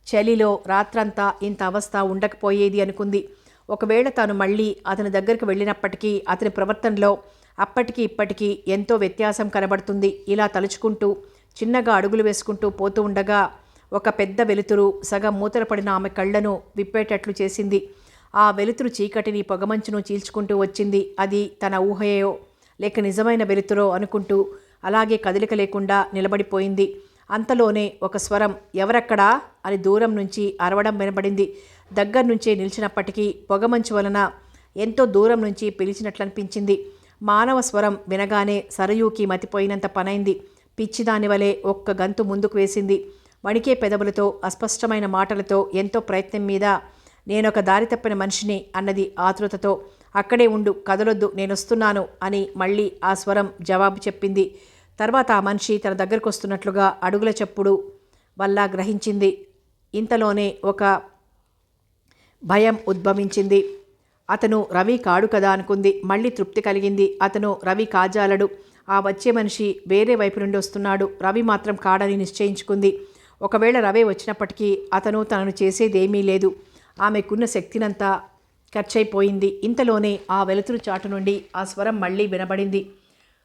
Speaker 1: చలిలో రాత్రంతా ఇంత అవస్థ ఉండకపోయేది అనుకుంది. ఒకవేళ తాను మళ్ళీ అతని దగ్గరికి వెళ్ళినప్పటికీ అతని ప్రవర్తనలో అప్పటికి ఇప్పటికీ ఎంతో వ్యత్యాసం కనబడుతుంది. ఇలా తలుచుకుంటూ చిన్నగా అడుగులు వేసుకుంటూ పోతూ ఉండగా ఒక పెద్ద వెలుతురు సగం మూతల పడిన ఆమె కళ్ళను విప్పేటట్లు చేసింది. ఆ వెలుతురు చీకటిని పొగమంచును చీల్చుకుంటూ వచ్చింది. అది తన ఊహయో లేక నిజమైన వెలుతురో అనుకుంటూ అలాగే కదలిక లేకుండా నిలబడిపోయింది. అంతలోనే ఒక స్వరం ఎవరక్కడా అని దూరం నుంచి అరవడం వినబడింది. దగ్గర నుంచే నిలిచినప్పటికీ పొగమంచు వలన ఎంతో దూరం నుంచి పిలిచినట్లనిపించింది. మానవ స్వరం వినగానే సరయూకి మతిపోయినంత పనైంది. పిచ్చిదాని వలె ఒక్క గంతు ముందుకు వేసింది. వణికే పెదవులతో అస్పష్టమైన మాటలతో ఎంతో ప్రయత్నం మీద నేనొక దారి తప్పిన మనిషిని అన్నది ఆతృతతో. అక్కడే ఉండు, కదలొద్దు, నేనొస్తున్నాను అని మళ్ళీ ఆ స్వరం జవాబు చెప్పింది. తర్వాత ఆ మనిషి తన దగ్గరకు వస్తున్నట్లుగా అడుగుల చప్పుడు వల్ల గ్రహించింది. ఇంతలోనే ఒక భయం ఉద్భవించింది. అతను రవి కాడు కదా అనుకుంది. మళ్ళీ తృప్తి కలిగింది. అతను రవి కాజాలడు. ఆ వచ్చే మనిషి వేరే వైపు నుండి వస్తున్నాడు. రవి మాత్రం కాడని నిశ్చయించుకుంది. ఒకవేళ రవి వచ్చినప్పటికీ అతను తనను చేసేదేమీ లేదు. ఆమెకున్న శక్తినంతా ఖర్చయిపోయింది. ఇంతలోనే ఆ వెలుతురు చాటు నుండి ఆ స్వరం మళ్ళీ వినబడింది.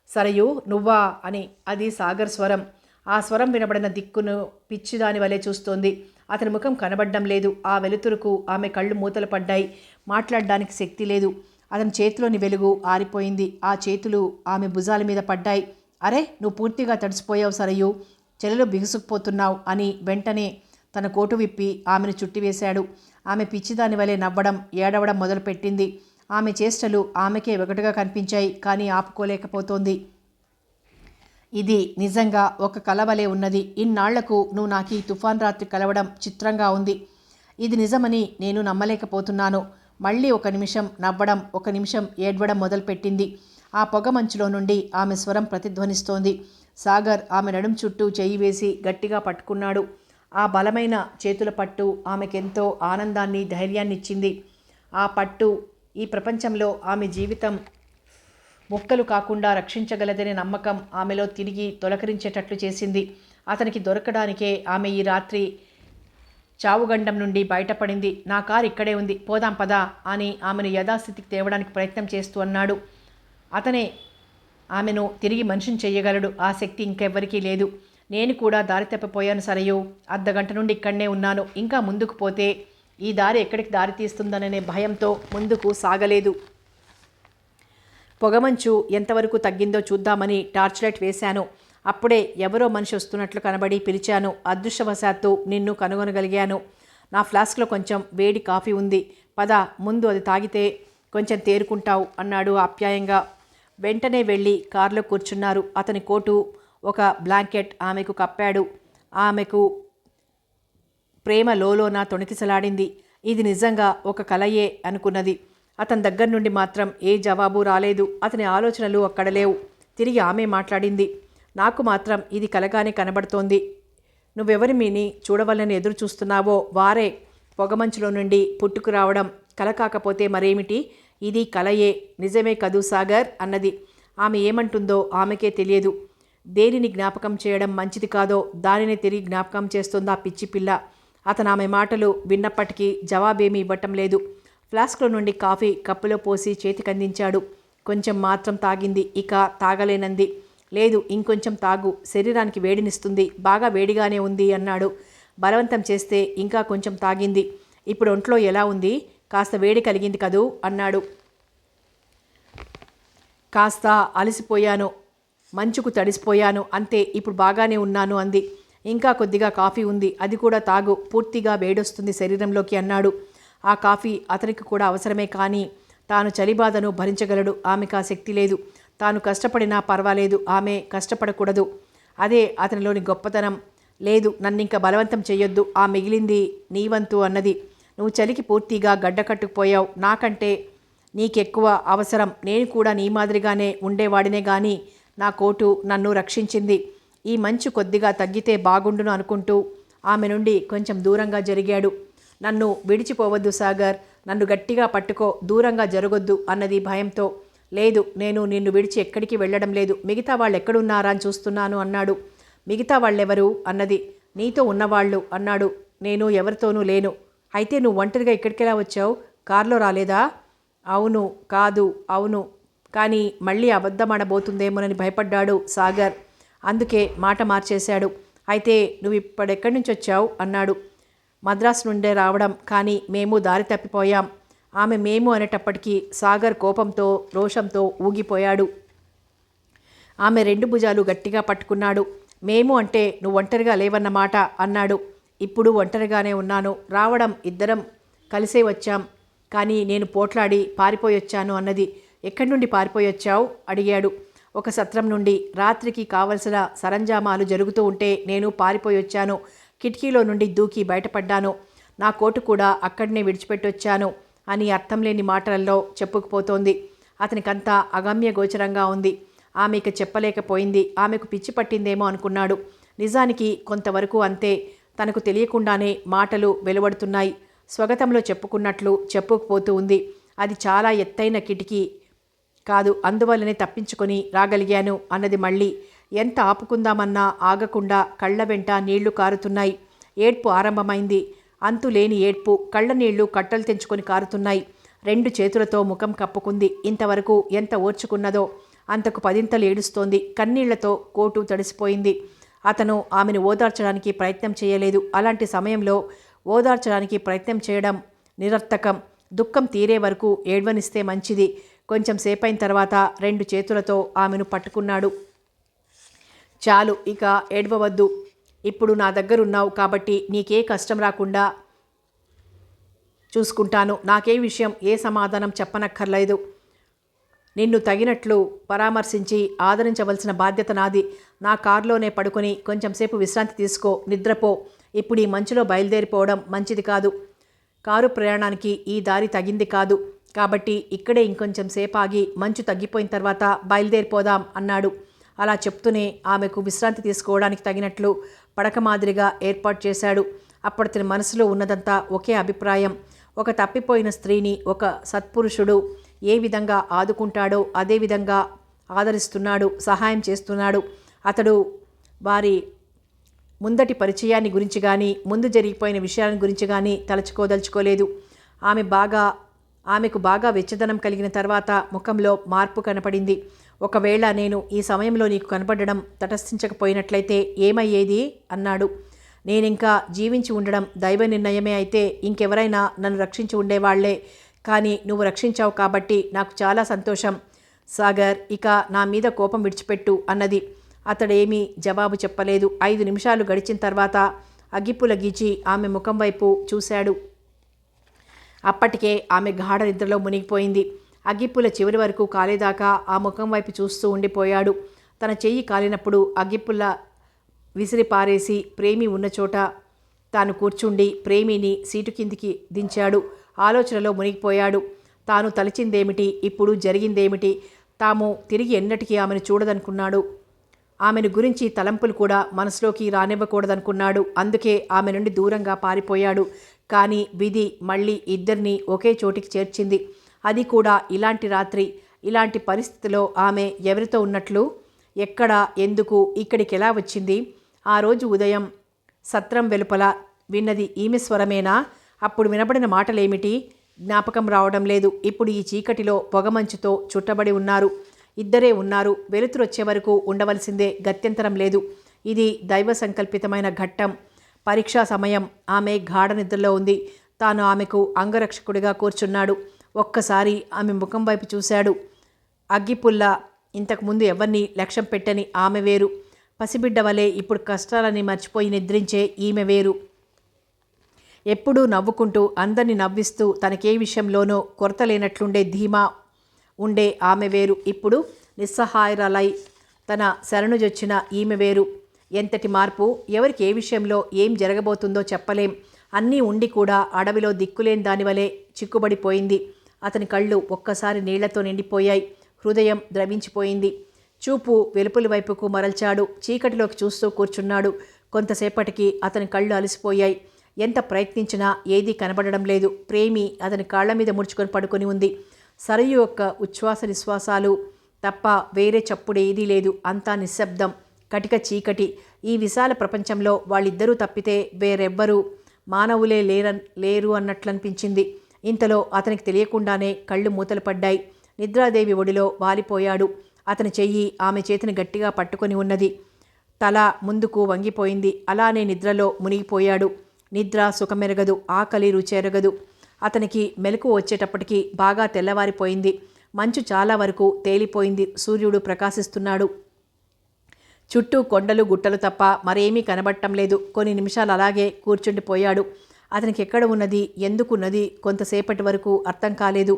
Speaker 1: సరయు, నువ్వా అని. అది సాగర్ స్వరం. ఆ స్వరం వినబడిన దిక్కును పిచ్చిదాని వలె చూస్తోంది. అతని ముఖం కనబడ్డం లేదు. ఆ వెలుతురుకు ఆమె కళ్ళు మూతలు పడ్డాయి. మాట్లాడడానికి శక్తి లేదు. అతని చేతిలోని వెలుగు ఆరిపోయింది. ఆ చేతులు ఆమె భుజాల మీద పడ్డాయి. అరే, నువ్వు పూర్తిగా తడిసిపోయావు సరయు, చెలలో బిగుసుకుపోతున్నావు అని వెంటనే తన కోటు విప్పి ఆమెను చుట్టివేశాడు. ఆమె పిచ్చిదాని వలె నవ్వడం ఏడవడం మొదలుపెట్టింది. ఆమె చేష్టలు ఆమెకే ఒకటిగా కనిపించాయి. కానీ ఆపుకోలేకపోతోంది. ఇది నిజంగా ఒక కల వలె ఉన్నది. ఇన్నాళ్లకు నువ్వు నాకు ఈ తుఫాన్ రాత్రి కలవడం చిత్రంగా ఉంది. ఇది నిజమని నేను నమ్మలేకపోతున్నాను. మళ్ళీ ఒక నిమిషం నవ్వడం, ఒక నిమిషం ఏడ్వడం మొదలుపెట్టింది. ఆ పొగ మంచులో నుండి ఆమె స్వరం ప్రతిధ్వనిస్తోంది. సాగర్ ఆమె నడుం చుట్టూ చెయ్యి వేసి గట్టిగా పట్టుకున్నాడు. ఆ బలమైన చేతుల పట్టు ఆమెకెంతో ఆనందాన్ని, ధైర్యాన్ని ఇచ్చింది. ఆ పట్టు ఈ ప్రపంచంలో ఆమె జీవితం ముక్కలు కాకుండా రక్షించగలదనే నమ్మకం ఆమెలో తిరిగి తొలకరించేటట్లు చేసింది. అతనికి దొరకడానికే ఆమె ఈ రాత్రి చావుగండం నుండి బయటపడింది. నా కారు ఇక్కడే ఉంది, పోదాం పదా అని ఆమెను యథాస్థితికి తేవడానికి ప్రయత్నం చేస్తూ అన్నాడు. అతనే ఆమెను తిరిగి మనిషిని చెయ్యగలడు. ఆ శక్తి ఇంకెవ్వరికీ లేదు. నేను కూడా దారి తప్పిపోయాను సరయు. అర్ధగంట నుండి ఇక్కడనే ఉన్నాను. ఇంకా ముందుకు పోతే ఈ దారి ఎక్కడికి దారి తీస్తుందననే భయంతో ముందుకు సాగలేదు. పొగమంచు ఎంతవరకు తగ్గిందో చూద్దామని టార్చ్ లైట్ వేశాను. అప్పుడే ఎవరో మనిషి వస్తున్నట్లు కనబడి పిలిచాను. అదృష్టవశాత్తు నిన్ను కనుగొనగలిగాను. నా ఫ్లాస్క్లో కొంచెం వేడి కాఫీ ఉంది, పద, ముందు అది తాగితే కొంచెం తేరుకుంటావు అన్నాడు ఆప్యాయంగా. వెంటనే వెళ్ళి కారులో కూర్చున్నారు. అతని కోటు, ఒక బ్లాంకెట్ ఆమెకు కప్పాడు. ఆమెకు ప్రేమ లోలోన తొణికిసలాడింది. ఇది నిజంగా ఒక కలయే అనుకున్నది. అతని దగ్గర నుండి మాత్రం ఏ జవాబు రాలేదు. అతని ఆలోచనలు అక్కడ లేవు. తిరిగి ఆమె మాట్లాడింది. నాకు మాత్రం ఇది కలగానే కనబడుతోంది. నువ్వెవరిని చూడవలని ఎదురు చూస్తున్నావో వారే పొగమంచులో నుండి పుట్టుకురావడం కల కాకపోతే మరేమిటి? ఇది కలయే, నిజమే కదూ సాగర్ అన్నది. ఆమె ఏమంటుందో ఆమెకే తెలియదు. దేనిని జ్ఞాపకం చేయడం మంచిది కాదో దానిని తిరిగి జ్ఞాపకం చేస్తుందా పిచ్చి పిల్ల. అతను ఆమె మాటలు విన్నప్పటికీ జవాబేమీ ఇవ్వటం లేదు. ఫ్లాస్క్లో నుండి కాఫీ కప్పులో పోసి చేతికందించాడు. కొంచెం మాత్రం తాగింది. ఇక తాగలేనంది. లేదు, ఇంకొంచెం తాగు, శరీరానికి వేడినిస్తుంది, బాగా వేడిగానే ఉంది అన్నాడు. బలవంతం చేస్తే ఇంకా కొంచెం తాగింది. ఇప్పుడు ఒంట్లో ఎలా ఉంది? కాస్త వేడి కలిగింది కదూ అన్నాడు. కాస్త అలసిపోయాను, మంచుకు తడిసిపోయాను, అంతే, ఇప్పుడు బాగానే ఉన్నాను అంది. ఇంకా కొద్దిగా కాఫీ ఉంది, అది కూడా తాగు, పూర్తిగా వేడొస్తుంది శరీరంలోకి అన్నాడు. ఆ కాఫీ అతనికి కూడా అవసరమే, కానీ తాను చలిబాధను భరించగలడు. ఆమెకు ఆ శక్తి లేదు. తాను కష్టపడినా పర్వాలేదు, ఆమె కష్టపడకూడదు. అదే అతనిలోని గొప్పతనం. లేదు, నన్నింక బలవంతం చెయ్యొద్దు, ఆ మిగిలింది నీ వంతు అన్నది. నువ్వు చలికి పూర్తిగా గడ్డకట్టుకుపోయావు. నాకంటే నీకెక్కువ అవసరం. నేను కూడా నీ మాదిరిగానే ఉండేవాడినే గాని నా కోటు నన్ను రక్షించింది. ఈ మంచు కొద్దిగా తగ్గితే బాగుండును అనుకుంటూ ఆమె నుండి కొంచెం దూరంగా జరిగాడు. నన్ను విడిచిపోవద్దు సాగర్, నన్ను గట్టిగా పట్టుకో, దూరంగా జరగొద్దు అన్నది భయంతో. లేదు, నేను నిన్ను విడిచి ఎక్కడికి వెళ్ళడం లేదు. మిగతా వాళ్ళు ఎక్కడున్నారా అని చూస్తున్నాను అన్నాడు. మిగతా వాళ్ళెవరు అన్నది. నీతో ఉన్నవాళ్ళు అన్నాడు. నేను ఎవరితోనూ లేను. అయితే నువ్వు ఒంటరిగా ఇక్కడికెలా వచ్చావు? కారులో రాలేదా? అవును, కాదు, అవును, కానీ మళ్ళీ అబద్ధమాడబోతుందేమోనని భయపడ్డాడు సాగర్. అందుకే మాట మార్చేశాడు. అయితే నువ్వు ఇప్పుడెక్కడి నుంచి వచ్చావు అన్నాడు. మద్రాసు నుండే రావడం, కానీ మేము దారి తప్పిపోయాం. ఆమె మేము అనేటప్పటికీ సాగర్ కోపంతో రోషంతో ఊగిపోయాడు. ఆమె రెండు భుజాలు గట్టిగా పట్టుకున్నాడు. మేము అంటే నువ్వు ఒంటరిగా లేవన్నమాట అన్నాడు. ఇప్పుడు ఒంటరిగానే ఉన్నాను. రావడం ఇద్దరం కలిసే వచ్చాం, కానీ నేను పోట్లాడి పారిపోయొచ్చాను అన్నది. ఎక్కడి నుండి పారిపోయొచ్చావు అడిగాడు. ఒక సత్రం నుండి. రాత్రికి కావలసిన సరంజామాలు జరుగుతూ ఉంటే నేను పారిపోయొచ్చాను. కిటికీలో నుండి దూకి బయటపడ్డాను. నా కోటు కూడా అక్కడనే విడిచిపెట్టొచ్చాను అని అర్థం లేని మాటలలో చెప్పుకుపోతోంది. అతనికంతా అగమ్య గోచరంగా ఉంది. ఆమెకు చెప్పలేకపోయింది. ఆమెకు పిచ్చి పట్టిందేమో అనుకున్నాడు. నిజానికి కొంతవరకు అంతే. తనకు తెలియకుండానే మాటలు వెలువడుతున్నాయి. స్వగతంలో చెప్పుకున్నట్లు చెప్పుకుపోతూ ఉంది. అది చాలా ఎత్తైన కిటికీ కాదు, అందువల్లనే తప్పించుకొని రాగలిగాను అన్నది. మళ్ళీ ఎంత ఆపుకుందామన్నా ఆగకుండా కళ్ళ వెంట నీళ్లు కారుతున్నాయి. ఏడ్పు ఆరంభమైంది. అంతులేని ఏడ్పు. కళ్ళ నీళ్లు కట్టలు తెంచుకొని కారుతున్నాయి. రెండు చేతులతో ముఖం కప్పుకుంది. ఇంతవరకు ఎంత ఓర్చుకున్నదో అంతకు పదింతలు ఏడుస్తోంది. కన్నీళ్లతో కోటు తడిసిపోయింది. అతను ఆమెను ఓదార్చడానికి ప్రయత్నం చేయలేదు. అలాంటి సమయంలో ఓదార్చడానికి ప్రయత్నం చేయడం నిరర్థకం. దుఃఖం తీరే వరకు ఏడ్వనిస్తే మంచిది. కొంచెం సేపైన తర్వాత రెండు చేతులతో ఆమెను పట్టుకున్నాడు. చాలు, ఇక ఏడ్వవద్దు. ఇప్పుడు నా దగ్గరున్నావు కాబట్టి నీకే కష్టం రాకుండా చూసుకుంటాను. నాకే విషయం ఏ సమాధానం చెప్పనక్కర్లేదు. నిన్ను తగినట్లు పరామర్శించి ఆదరించవలసిన బాధ్యత నాది. నా కారులోనే పడుకొని కొంచెంసేపు విశ్రాంతి తీసుకో, నిద్రపో. ఇప్పుడు ఈ మంచులో బయలుదేరిపోవడం మంచిది కాదు. కారు ప్రయాణానికి ఈ దారి తగింది కాదు. కాబట్టి ఇక్కడే ఇంకొంచెం సేపు ఆగి మంచు తగ్గిపోయిన తర్వాత బయలుదేరిపోదాం అన్నాడు. అలా చెప్తూనే ఆమెకు విశ్రాంతి తీసుకోవడానికి తగినట్లు పడక మాదిరిగా ఏర్పాటు చేశాడు. అప్పటి మనసులో ఉన్నదంతా ఒకే అభిప్రాయం. ఒక తప్పిపోయిన స్త్రీని ఒక సత్పురుషుడు ఏ విధంగా ఆదుకుంటాడో అదే విధంగా ఆదరిస్తున్నాడు, సహాయం చేస్తున్నాడు. అతడు వారి ముందటి పరిచయాన్ని గురించి కానీ ముందు జరిగిపోయిన విషయాల గురించి కానీ తలుచుకోదలుచుకోలేదు. ఆమెకు బాగా వెచ్చదనం కలిగిన తర్వాత ముఖంలో మార్పు కనపడింది. ఒకవేళ నేను ఈ సమయంలో నీకు కనపడడం తటస్థించకపోయినట్లయితే ఏమయ్యేది అన్నాడు. నేనింకా జీవించి ఉండడం దైవ నిర్ణయమే అయితే ఇంకెవరైనా నన్ను రక్షించి ఉండేవాళ్లే, కానీ నువ్వు రక్షించావు కాబట్టి నాకు చాలా సంతోషం సాగర్. ఇక నా మీద కోపం విడిచిపెట్టు అన్నది. అతడేమీ జవాబు చెప్పలేదు. 5 నిమిషాలు గడిచిన తర్వాత అగ్గిపుల గీచి ఆమె ముఖం వైపు చూశాడు. అప్పటికే ఆమె గాఢ నిద్రలో మునిగిపోయింది. అగ్గిపుల చివరి వరకు కాలేదాకా ఆ ముఖం వైపు చూస్తూ ఉండిపోయాడు. తన చెయ్యి కాలినప్పుడు అగ్గిపుల్ల విసిరి పారేసి ప్రేమి ఉన్న చోట తాను కూర్చుండి ప్రేమిని సీటు కిందికి దించాడు. ఆలోచనలో మునిగిపోయాడు. తాను తలచిందేమిటి, ఇప్పుడు జరిగిందేమిటి, తాము తిరిగి ఎన్నటికీ ఆమెను చూడదనుకున్నాడు. ఆమెను గురించి తలంపులు కూడా మనసులోకి రానివ్వకూడదనుకున్నాడు. అందుకే ఆమె నుండి దూరంగా పారిపోయాడు. కానీ విధి మళ్ళీ ఇద్దరినీ ఒకే చోటికి చేర్చింది. అది కూడా ఇలాంటి రాత్రి, ఇలాంటి పరిస్థితిలో ఆమె ఎవరితో ఉన్నట్లు, ఎక్కడ, ఎందుకు, ఇక్కడికి ఎలా వచ్చింది? ఆ రోజు ఉదయం సత్రం వెలుపల విన్నది ఈమె స్వరమేనా? అప్పుడు వినబడిన మాటలేమిటి? జ్ఞాపకం రావడం లేదు. ఇప్పుడు ఈ చీకటిలో పొగమంచుతో చుట్టబడి ఉన్నారు. ఇద్దరే ఉన్నారు. వెలుతురొచ్చే వరకు ఉండవలసిందే, గత్యంతరం లేదు. ఇది దైవ సంకల్పితమైన ఘట్టం. పరీక్షా సమయం. ఆమె గాఢ నిద్రలో ఉంది. తాను ఆమెకు అంగరక్షకుడిగా కూర్చున్నాడు. ఒక్కసారి ఆమె ముఖం వైపు చూశాడు. అగ్గిపుల్ల. ఇంతకుముందు ఎవరిని లక్ష్యం పెట్టని ఆమె వేరు. పసిబిడ్డ వలె ఇప్పుడు కష్టాలని మర్చిపోయి నిద్రించే ఈమె వేరు. ఎప్పుడూ నవ్వుకుంటూ అందరినీ నవ్విస్తూ తనకే విషయంలోనూ కొరత లేనట్లుండే ధీమా ఉండే ఆమె వేరు. ఇప్పుడు నిస్సహాయరాలై తన శరణుజొచ్చిన ఈమె వేరు. ఎంతటి మార్పు! ఎవరికి ఏ విషయంలో ఏం జరగబోతుందో చెప్పలేం. అన్నీ ఉండి కూడా అడవిలో దిక్కులేని దానివలే చిక్కుబడిపోయింది. అతని కళ్ళు ఒక్కసారి నీళ్లతో నిండిపోయాయి. హృదయం ద్రవించిపోయింది. చూపు వెలుపుల వైపుకు మరల్చాడు. చీకటిలోకి చూస్తూ కూర్చున్నాడు. కొంతసేపటికి అతని కళ్ళు అలసిపోయాయి. ఎంత ప్రయత్నించినా ఏదీ కనబడడం లేదు. ప్రేమి అతని కాళ్ల మీద ముడుచుకొని పడుకొని ఉంది. సరయు యొక్క ఉచ్ఛ్వాస నిశ్వాసాలు తప్ప వేరే చప్పుడేదీ లేదు. అంతా నిశ్శబ్దం, కటిక చీకటి. ఈ విశాల ప్రపంచంలో వాళ్ళిద్దరూ తప్పితే వేరెవ్వరూ మానవులే లేరు అన్నట్లనిపించింది. ఇంతలో అతనికి తెలియకుండానే కళ్ళు మూతలు పడ్డాయి. నిద్రాదేవి ఒడిలో వాలిపోయాడు. అతని చెయ్యి ఆమె చేతిని గట్టిగా పట్టుకొని ఉన్నది. తల ముందుకు వంగిపోయింది. అలానే నిద్రలో మునిగిపోయాడు. నిద్ర సుఖమెరగదు, ఆకలి రుచెరగదు. అతనికి మెలకు వచ్చేటప్పటికి బాగా తెల్లవారిపోయింది. మంచు చాలా వరకు తేలిపోయింది. సూర్యుడు ప్రకాశిస్తున్నాడు. చుట్టూ కొండలు గుట్టలు తప్ప మరేమీ కనబడటం లేదు. కొన్ని నిమిషాలు అలాగే కూర్చుండిపోయాడు. అతనికి ఎక్కడ ఉన్నది, ఎందుకున్నది కొంతసేపటి వరకు అర్థం కాలేదు.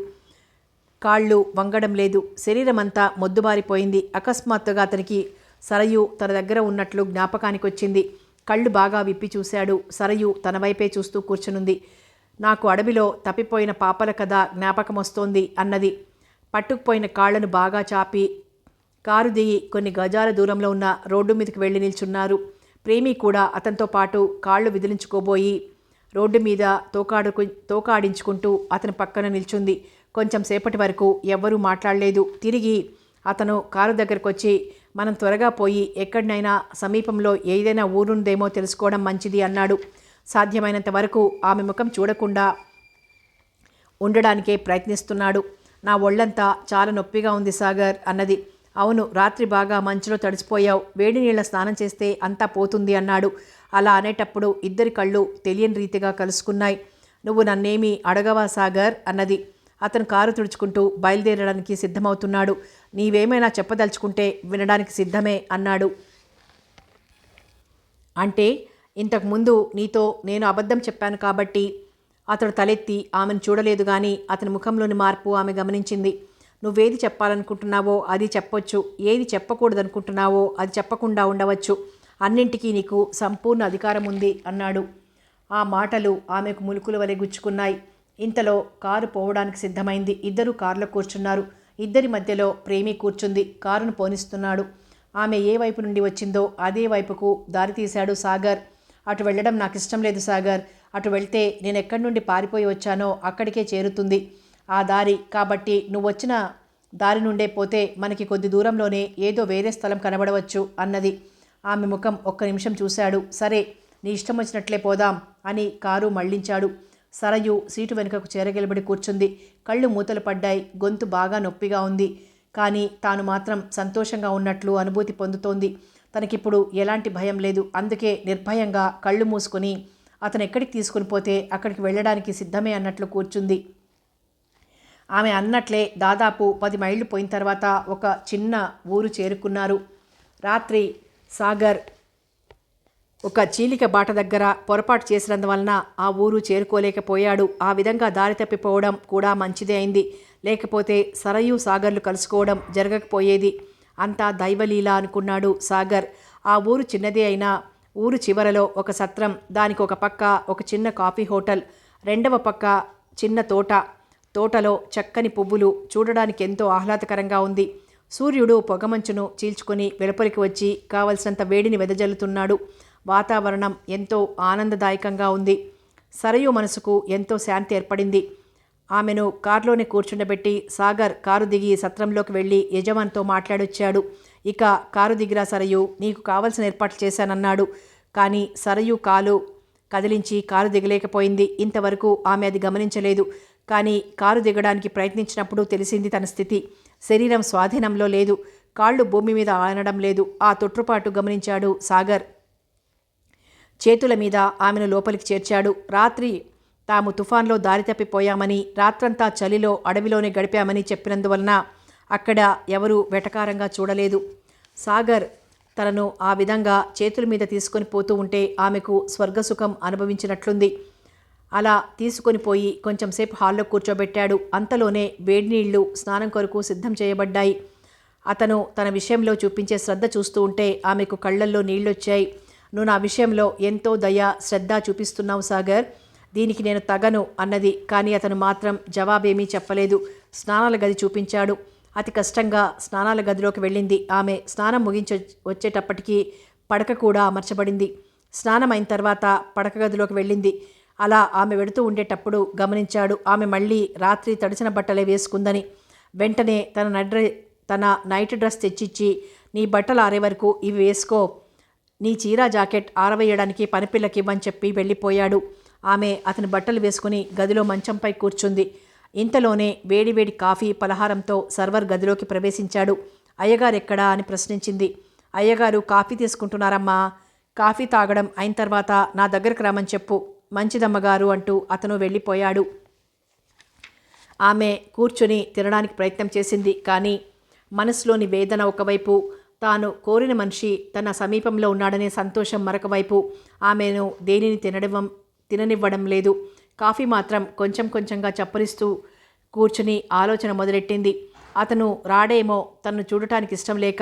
Speaker 1: కాళ్ళు వంగడం లేదు. శరీరమంతా మొద్దుబారిపోయింది. అకస్మాత్తుగా అతనికి సరయు తన దగ్గర ఉన్నట్లు జ్ఞాపకానికి వచ్చింది. కళ్ళు బాగా విప్పి చూశాడు. సరయు తన వైపే చూస్తూ కూర్చునుంది. నాకు అడవిలో తప్పిపోయిన పాపల కథ జ్ఞాపకం వస్తోంది అన్నది. పట్టుకుపోయిన కాళ్లను బాగా చాపి కారు దిగి కొన్ని గజాల దూరంలో ఉన్న రోడ్డు మీదకి వెళ్ళి నిల్చున్నారు. ప్రేమి కూడా అతనితో పాటు కాళ్ళు విదిలించుకోబోయి రోడ్డు మీద తోకాడించుకుంటూ అతని పక్కన నిల్చుంది. కొంచెం సేపటి వరకు ఎవ్వరూ మాట్లాడలేదు. తిరిగి అతను కారు దగ్గరకు వచ్చి, మనం త్వరగా పోయి ఎక్కడినైనా సమీపంలో ఏదైనా ఊరుందేమో తెలుసుకోవడం మంచిది అన్నాడు. సాధ్యమైనంత వరకు ఆమె ముఖం చూడకుండా ఉండడానికే ప్రయత్నిస్తున్నాడు. నా ఒళ్ళంతా చాలా నొప్పిగా ఉంది సాగర్ అన్నది. అవును, రాత్రి బాగా మంచులో తడిసిపోయావు. వేడి నీళ్ళ స్నానం చేస్తే అంతా పోతుంది అన్నాడు. అలా అనేటప్పుడు ఇద్దరి కళ్ళు తెలియని రీతిగా కలుసుకున్నాయి. నువ్వు నన్నేమీ అడగవా సాగర్ అన్నది. అతను కారు తుడుచుకుంటూ బయలుదేరడానికి సిద్ధమవుతున్నాడు. నీవేమైనా చెప్పదలుచుకుంటే వినడానికి సిద్ధమే అన్నాడు. అంటే ఇంతకుముందు నీతో నేను అబద్ధం చెప్పాను కాబట్టి. అతడు తలెత్తి ఆమెను చూడలేదు కానీ అతని ముఖంలోని మార్పు ఆమె గమనించింది. నువ్వేది చెప్పాలనుకుంటున్నావో అది చెప్పొచ్చు, ఏది చెప్పకూడదనుకుంటున్నావో అది చెప్పకుండా ఉండవచ్చు. అన్నింటికీ నీకు సంపూర్ణ అధికారం ఉంది అన్నాడు. ఆ మాటలు ఆమెకు ములుకుల వలె గుచ్చుకున్నాయి. ఇంతలో కారు పోవడానికి సిద్ధమైంది. ఇద్దరు కారులో కూర్చున్నారు. ఇద్దరి మధ్యలో ప్రేమి కూర్చుంది. కారును పోనిస్తున్నాడు. ఆమె ఏ వైపు నుండి వచ్చిందో అదే వైపుకు దారి తీశాడు సాగర్. అటు వెళ్ళడం నాకు ఇష్టం లేదు సాగర్. అటు వెళ్తే నేను ఎక్కడి నుండి పారిపోయి వచ్చానో అక్కడికే చేరుతుంది ఆ దారి. కాబట్టి నువ్వు వచ్చిన దారి నుండే పోతే మనకి కొద్ది దూరంలోనే ఏదో వేరే స్థలం కనబడవచ్చు అన్నది. ఆమె ముఖం ఒక్క నిమిషం చూశాడు. సరే, నీ ఇష్టం వచ్చినట్లే పోదాం అని కారు మళ్లించాడు. సరయు సీటు వెనుకకు చేరగెలబడి కూర్చుంది. కళ్ళు మూతలు పడ్డాయి. గొంతు బాగా నొప్పిగా ఉంది. కానీ తాను మాత్రం సంతోషంగా ఉన్నట్లు అనుభూతి పొందుతోంది. తనకిప్పుడు ఎలాంటి భయం లేదు. అందుకే నిర్భయంగా కళ్ళు మూసుకొని అతను ఎక్కడికి తీసుకుని పోతే అక్కడికి వెళ్ళడానికి సిద్ధమే అన్నట్లు కూర్చుంది. ఆమె అన్నట్లే దాదాపు 10 మైళ్ళు పోయిన తర్వాత ఒక చిన్న ఊరు చేరుకున్నారు. రాత్రి సాగర్ ఒక చీలిక బాట దగ్గర పొరపాటు చేసినందువలన ఆ ఊరు చేరుకోలేకపోయాడు. ఆ విధంగా దారి తప్పిపోవడం కూడా మంచిదే అయింది. లేకపోతే సరయు సాగర్లు కలుసుకోవడం జరగకపోయేది. అంతా దైవలీల అనుకున్నాడు సాగర్. ఆ ఊరు చిన్నదే అయినా ఊరు చివరలో ఒక సత్రం, దానికి ఒక పక్క ఒక చిన్న కాఫీ హోటల్, రెండవ పక్క చిన్న తోట. తోటలో చక్కని పువ్వులు చూడడానికి ఎంతో ఆహ్లాదకరంగా ఉంది. సూర్యుడు పొగమంచును చీల్చుకొని వెలుపలికి వచ్చి కావలసినంత వేడిని వెదజల్లుతున్నాడు. వాతావరణం ఎంతో ఆనందదాయకంగా ఉంది. సరయు మనసుకు ఎంతో శాంతి ఏర్పడింది. ఆమెను కారులోనే కూర్చుండబెట్టి సాగర్ కారు దిగి సత్రంలోకి వెళ్ళి యజమానితో మాట్లాడొచ్చాడు. ఇక కారు దిగిరా సరయు, నీకు కావలసిన ఏర్పాట్లు చేశానన్నాడు. కానీ సరయు కాలు కదిలించి కారు దిగలేకపోయింది. ఇంతవరకు ఆమె అది గమనించలేదు. కానీ కారు దిగడానికి ప్రయత్నించినప్పుడు తెలిసింది తన స్థితి. శరీరం స్వాధీనంలో లేదు. కాళ్ళు భూమి మీద ఆనడం లేదు. ఆ తొట్రుపాటు గమనించాడు సాగర్. చేతుల మీద ఆమెను లోపలికి చేర్చాడు. రాత్రి తాము తుఫాన్లో దారి తప్పిపోయామని, రాత్రంతా చలిలో అడవిలోనే గడిపామని చెప్పినందువలన అక్కడ ఎవరూ వెటకారంగా చూడలేదు. సాగర్ తనను ఆ విధంగా చేతుల మీద తీసుకొని పోతూ ఉంటే ఆమెకు స్వర్గసుఖం అనుభవించినట్లుంది. అలా తీసుకొని పోయి కొంచెంసేపు హాల్లో కూర్చోబెట్టాడు. అంతలోనే వేడి నీళ్లు స్నానం కొరకు సిద్ధం చేయబడ్డాయి. అతను తన విషయంలో చూపించే శ్రద్ధ చూస్తూ ఉంటే ఆమెకు కళ్ళల్లో నీళ్లొచ్చాయి. నువ్వు నా విషయంలో ఎంతో దయ శ్రద్ధ చూపిస్తున్నావు సాగర్, దీనికి నేను తగను అన్నది. కానీ అతను మాత్రం జవాబేమీ చెప్పలేదు. స్నానాల గది చూపించాడు. అతి కష్టంగా స్నానాల గదిలోకి వెళ్ళింది ఆమె. స్నానం ముగించి వచ్చేటప్పటికి పడక కూడా అమర్చబడింది. స్నానం అయిన తర్వాత పడక గదిలోకి వెళ్ళింది. అలా ఆమె వెడుతూ ఉండేటప్పుడు గమనించాడు ఆమె మళ్ళీ రాత్రి తడిసిన బట్టలే వేసుకుందని. వెంటనే తన నైట్ డ్రెస్ తెచ్చిచ్చి, నీ బట్టలు ఆరే వరకు ఇవి వేసుకో, నీ చీర జాకెట్ ఆరవేయడానికి పనిపిల్లకి ఇవ్వని చెప్పి వెళ్ళిపోయాడు. ఆమె అతని బట్టలు వేసుకుని గదిలో మంచంపై కూర్చుంది. ఇంతలోనే వేడివేడి కాఫీ పలహారంతో సర్వర్ గదిలోకి ప్రవేశించాడు. అయ్యగారు ఎక్కడా అని ప్రశ్నించింది. అయ్యగారు కాఫీ తీసుకుంటున్నారమ్మా, కాఫీ తాగడం అయిన తర్వాత నా దగ్గరకు రామని చెప్పు, మంచిదమ్మగారు అంటూ అతను వెళ్ళిపోయాడు. ఆమె కూర్చుని తినడానికి ప్రయత్నం చేసింది. కానీ మనసులోని వేదన ఒకవైపు, తాను కోరిన మనిషి తన సమీపంలో ఉన్నాడనే సంతోషం మరొకవైపు ఆమెను దేనిని తిననివ్వడం లేదు. కాఫీ మాత్రం కొంచెం కొంచెంగా చప్పరిస్తూ కూర్చుని ఆలోచన మొదలెట్టింది. అతను రాడేమో, తనను చూడటానికి ఇష్టం లేక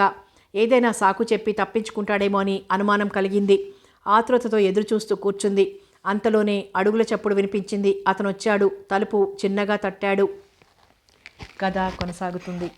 Speaker 1: ఏదైనా సాకు చెప్పి తప్పించుకుంటాడేమో అని అనుమానం కలిగింది. ఆతృతతో ఎదురుచూస్తూ కూర్చుంది. అంతలోనే అడుగుల చప్పుడు వినిపించింది. అతను వచ్చాడు. తలుపు చిన్నగా తట్టాడు. కథ కొనసాగుతుంది.